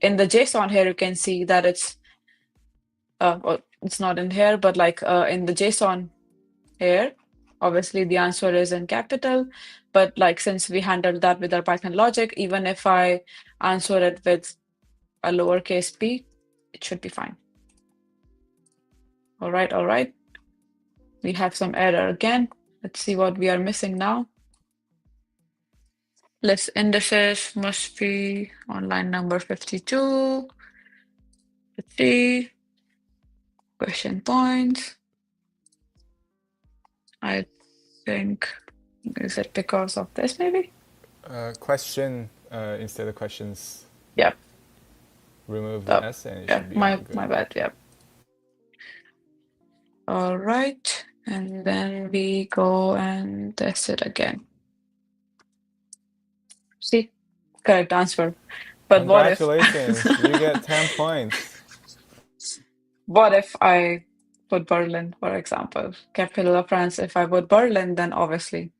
in the JSON here, you can see that well, it's not in here, but like in the JSON here, obviously the answer is in capital. But like since we handled that with our Python logic, even if I answer it with a lowercase p, it should be fine. All right, all right. We have some error again. Let's see what we are missing now. List indices must be on line number 52. Let's see. Question points. I think, is it because of this maybe? Question instead of questions. Yeah. Remove the Oh, S and it yeah, should be all my good. bad. Yeah. All right. And then we go and test it again. See, correct answer. But Congratulations. You get 10 points. what if I put Berlin, for example? Capital of France, if I put Berlin, then obviously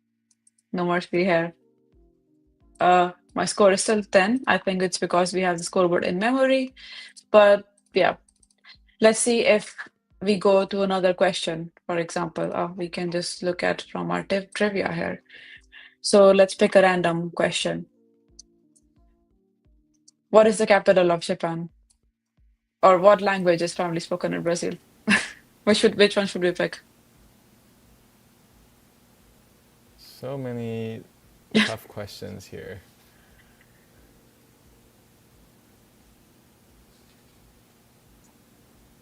no more three here. My score is still 10. I think it's because we have the scoreboard in memory. But yeah, let's see if we go to another question. For example, we can just look at from our trivia here. So let's pick a random question. What is the capital of Japan? Or what language is primarily spoken in Brazil? Which one should we pick? So many tough questions here.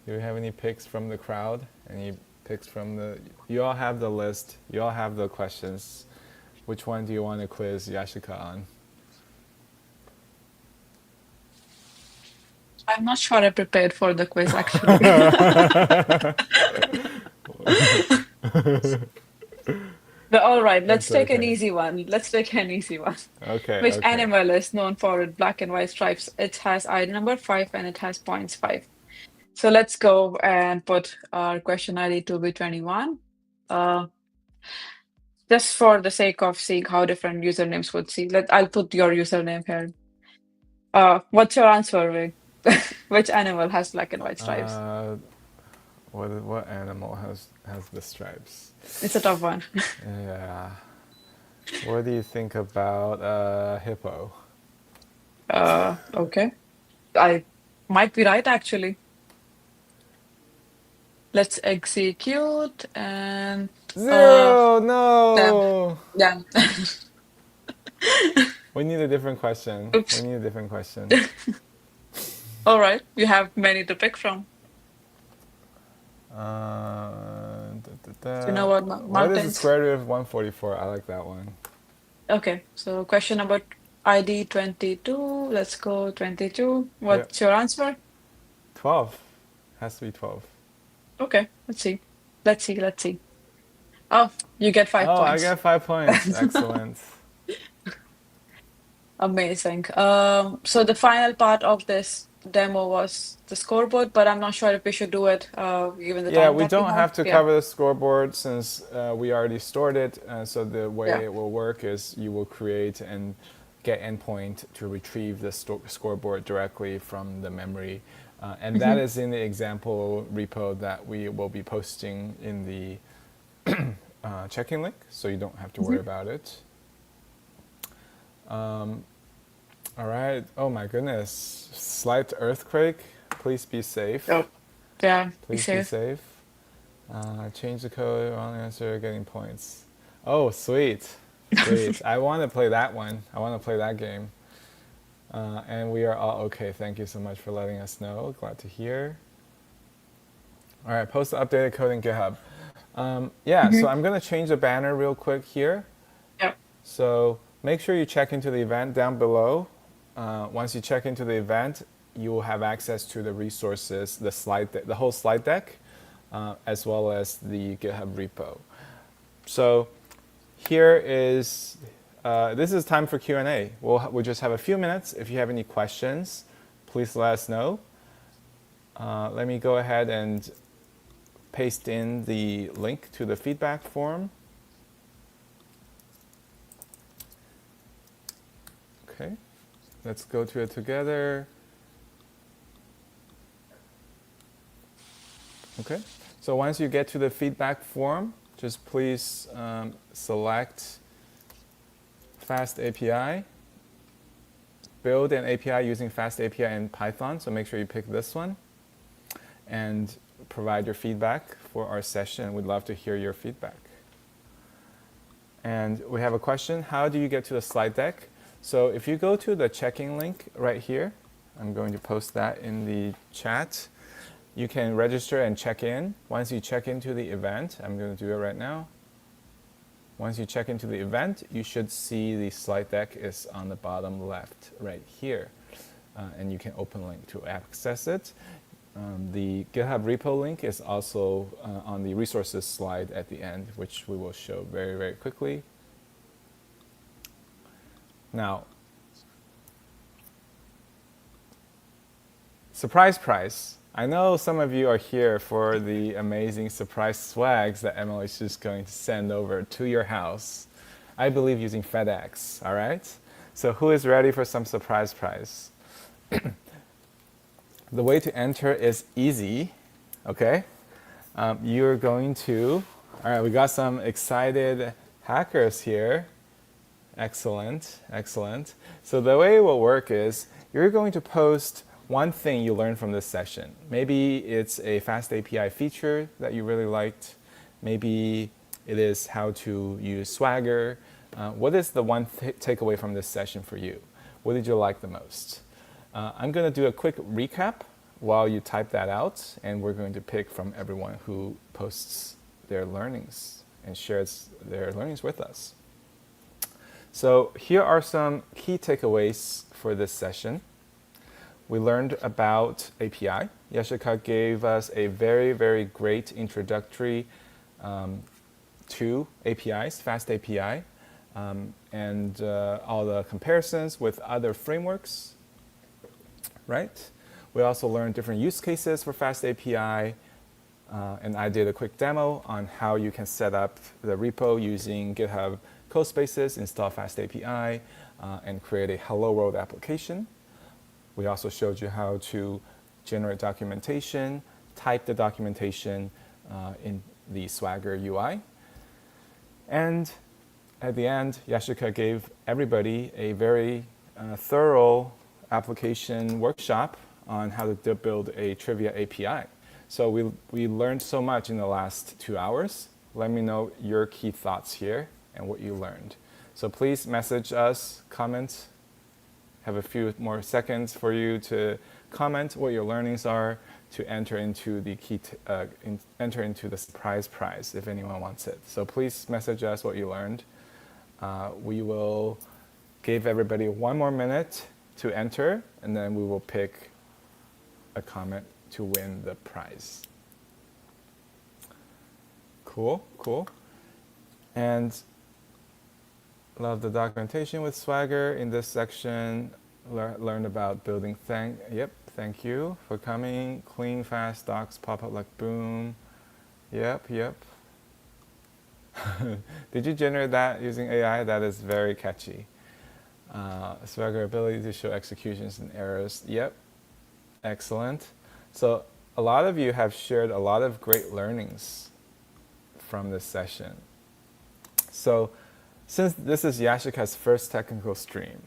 Do we have any picks from the crowd? Any picks from the. You all have the list, you all have the questions. Which one do you want to quiz Yashika on? I'm not sure I prepared for the quiz actually. But all right, let's It's take an okay. easy one. Let's take an easy one. Okay, Which okay. animal is known for its black and white stripes? It has ID number 5 and it has points 5. So let's go and put our question ID to be 21. Uh, just for the sake of seeing how different usernames would see. I'll put your username here. What's your answer, Vic? Which animal has black and white stripes? Uh, what animal has the stripes? It's a tough one. Yeah. What do you think about hippo? Okay. I might be right actually. Let's execute and Zero! damn, No! damn. We need a different question. We Oops. need a different question. All right. You have many to pick from. Do you know what What is the mountains? square root of 144? I like that one. Okay. So question number ID 22. Let's go 22. Yep. What's your answer? 12. Has to be 12. Okay. Let's see. Let's see. Let's see. Oh, you get five Oh, I points. got 5 points. Excellent. Amazing. So the final part of this demo was the scoreboard, but I'm not sure if we should do it given the Yeah, time we that we don't have. have to Yeah. cover the scoreboard since we already stored it. So the Yeah. way it will work is you will create and get endpoint to retrieve the scoreboard directly from the memory. And that Hmm. is in the example repo that we will be posting in the checking link, so you don't have to worry Hmm. about it. All right. Oh my goodness. Slight earthquake. Please be safe. Oh, yeah. Be Please be safe. safe. Change the code. Wrong answer. Getting points. Oh, sweet. Sweet. I want to play that one. I want to play that game. And we are all okay. Thank you so much for letting us know. Glad to hear. All right. Post the updated code in GitHub. Yeah, so Hmm. I'm going to change the banner real quick here. Yeah. So make sure you check into the event down below. Once you check into the event, you will have access to the resources, the whole slide deck, as well as the GitHub repo. So here is, this is time for Q&A. We'll just have a few minutes. If you have any questions, please let us know. Let me go ahead and paste in the link to the feedback form. Okay, let's go to it together. Okay, so once you get to the feedback form, just please select FastAPI, build an API using FastAPI in Python, so make sure you pick this one, and provide your feedback for our session. We'd love to hear your feedback. And we have a question, how do you get to the slide deck? So if you go to the checking link right here, I'm going to post that in the chat. You can register and check in. Once you check into the event, I'm going to do it right now. Once you check into the event, you should see the slide deck is on the bottom left right here. And you can open link to access it. The GitHub repo link is also on the resources slide at the end, which we will show very, very quickly. Now, surprise prize. I know some of you are here for the amazing surprise swags that Emily is just going to send over to your house. I believe using FedEx, all right? So who is ready for some surprise prize? The way to enter is easy, okay? You're going to, all right, we got some excited hackers here. Excellent, excellent. So the way it will work is you're going to post one thing you learned from this session. Maybe it's a FastAPI feature that you really liked. Maybe it is how to use Swagger. What is the one takeaway from this session for you? What did you like the most? I'm going to do a quick recap while you type that out, and we're going to pick from everyone who posts their learnings and shares their learnings with us. So here are some key takeaways for this session. We learned about API. Yashika gave us a very, very great introductory to APIs, FastAPI, and all the comparisons with other frameworks, right? We also learned different use cases for FastAPI, and I did a quick demo on how you can set up the repo using GitHub code spaces, install FastAPI, and create a Hello World application. We also showed you how to generate documentation, type the documentation in the Swagger UI. And at the end, Yashika gave everybody a very thorough application workshop on how to build a trivia API. So we learned so much in the last 2 hours. Let me know your key thoughts here and what you learned. So please message us, comment. Have a few more seconds for you to comment what your learnings are to enter into the enter into the surprise prize if anyone wants it. So please message us what you learned. We will give everybody 1 more minute to enter, and then we will pick a comment to win the prize. Cool, cool. And love the documentation with Swagger. In this section, learned about building thank you for coming. Clean, fast docs pop up like boom. Yep. Did you generate that using AI? That is very catchy. Swagger ability to show executions and errors. Yep, excellent. So a lot of you have shared a lot of great learnings from this session. So since this is Yashika's first technical stream,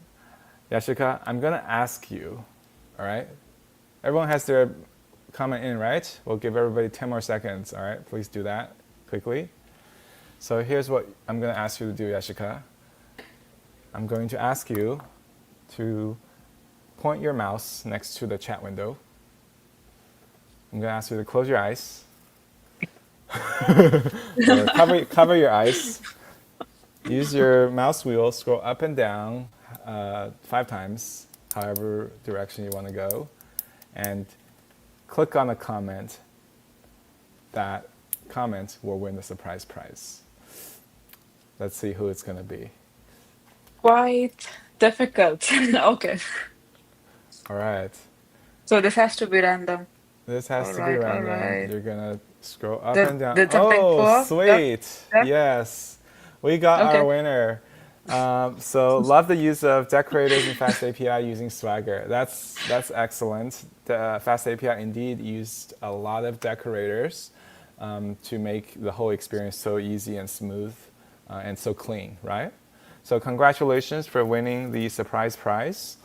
Yashika, I'm going to ask you, all right? Everyone has their comment in, right? We'll give everybody 10 more seconds, all right? Please do that quickly. So here's what I'm going to ask you to do, Yashika. I'm going to ask you to point your mouse next to the chat window. I'm going to ask you to close your eyes. Or cover your eyes. Use your mouse wheel, scroll up and down 5 times, however direction you want to go, and click on a comment. That comment will win the surprise prize. Let's see who it's going to be. Quite difficult. Okay. All right. So this has to be random. This has All to be right, all random. right. You're going to scroll up Did and down. did something Oh, pull up? Yep, sweet. yep. Yes. We got our Okay. winner. So love the use of decorators in FastAPI using Swagger. That's excellent. The FastAPI indeed used a lot of decorators to make the whole experience so easy and smooth and so clean, right? So congratulations for winning the surprise prize.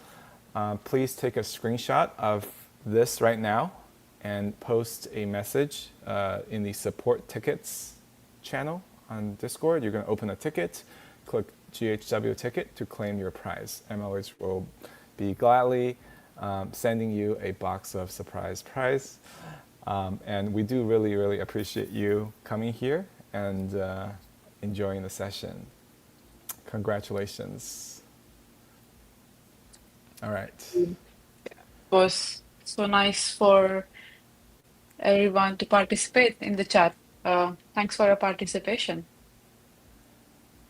Please take a screenshot of this right now and post a message in the support tickets channel on Discord. You're going to open a ticket, click GHW ticket to claim your prize. MLH will be gladly sending you a box of surprise prize. And we do really, really appreciate you coming here and enjoying the session. Congratulations. All right. It was so nice for everyone to participate in the chat. Thanks for your participation.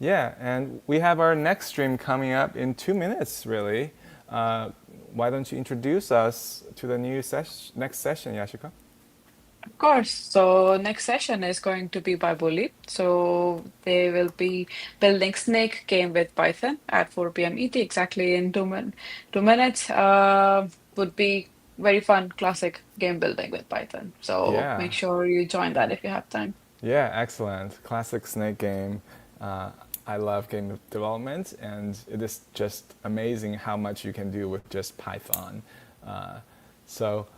Yeah, and we have our next stream coming up in 2 minutes, really. Why don't you introduce us to the new next session, Yashika? Of course. So next session is going to be by Bully. So they will be building Snake game with Python at 4 p.m. ET, exactly in 2 minutes. Would be very fun, classic game building with Python. So make Yeah, sure you join that if you have time. yeah, excellent. Classic Snake game. Uh, I love game development, and it is just amazing how much you can do with just Python. So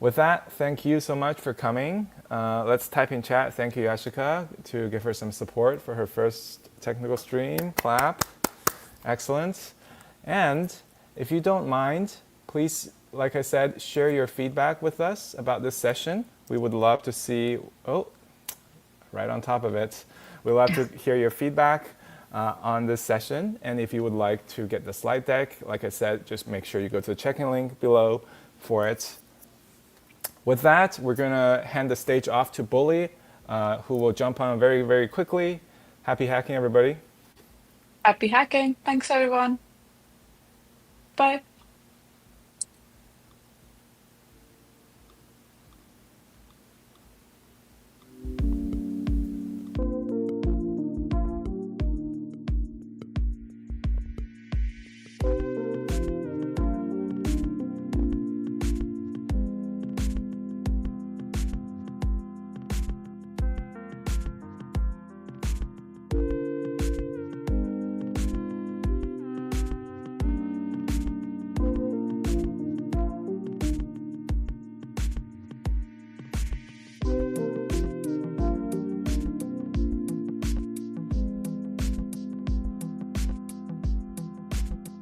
with that, thank you so much for coming. Let's type in chat. Thank you, Yashika, to give her some support for her first technical stream. Clap. Excellent. And if you don't mind, please, like I said, share your feedback with us about this session. We would love to see, right on top of it. We'd love to hear your feedback on this session. And if you would like to get the slide deck, like I said, just make sure you go to the checking link below for it. With that, we're going to hand the stage off to Bully, who will jump on very, very quickly. Happy hacking, everybody. Happy hacking. Thanks, everyone. Bye.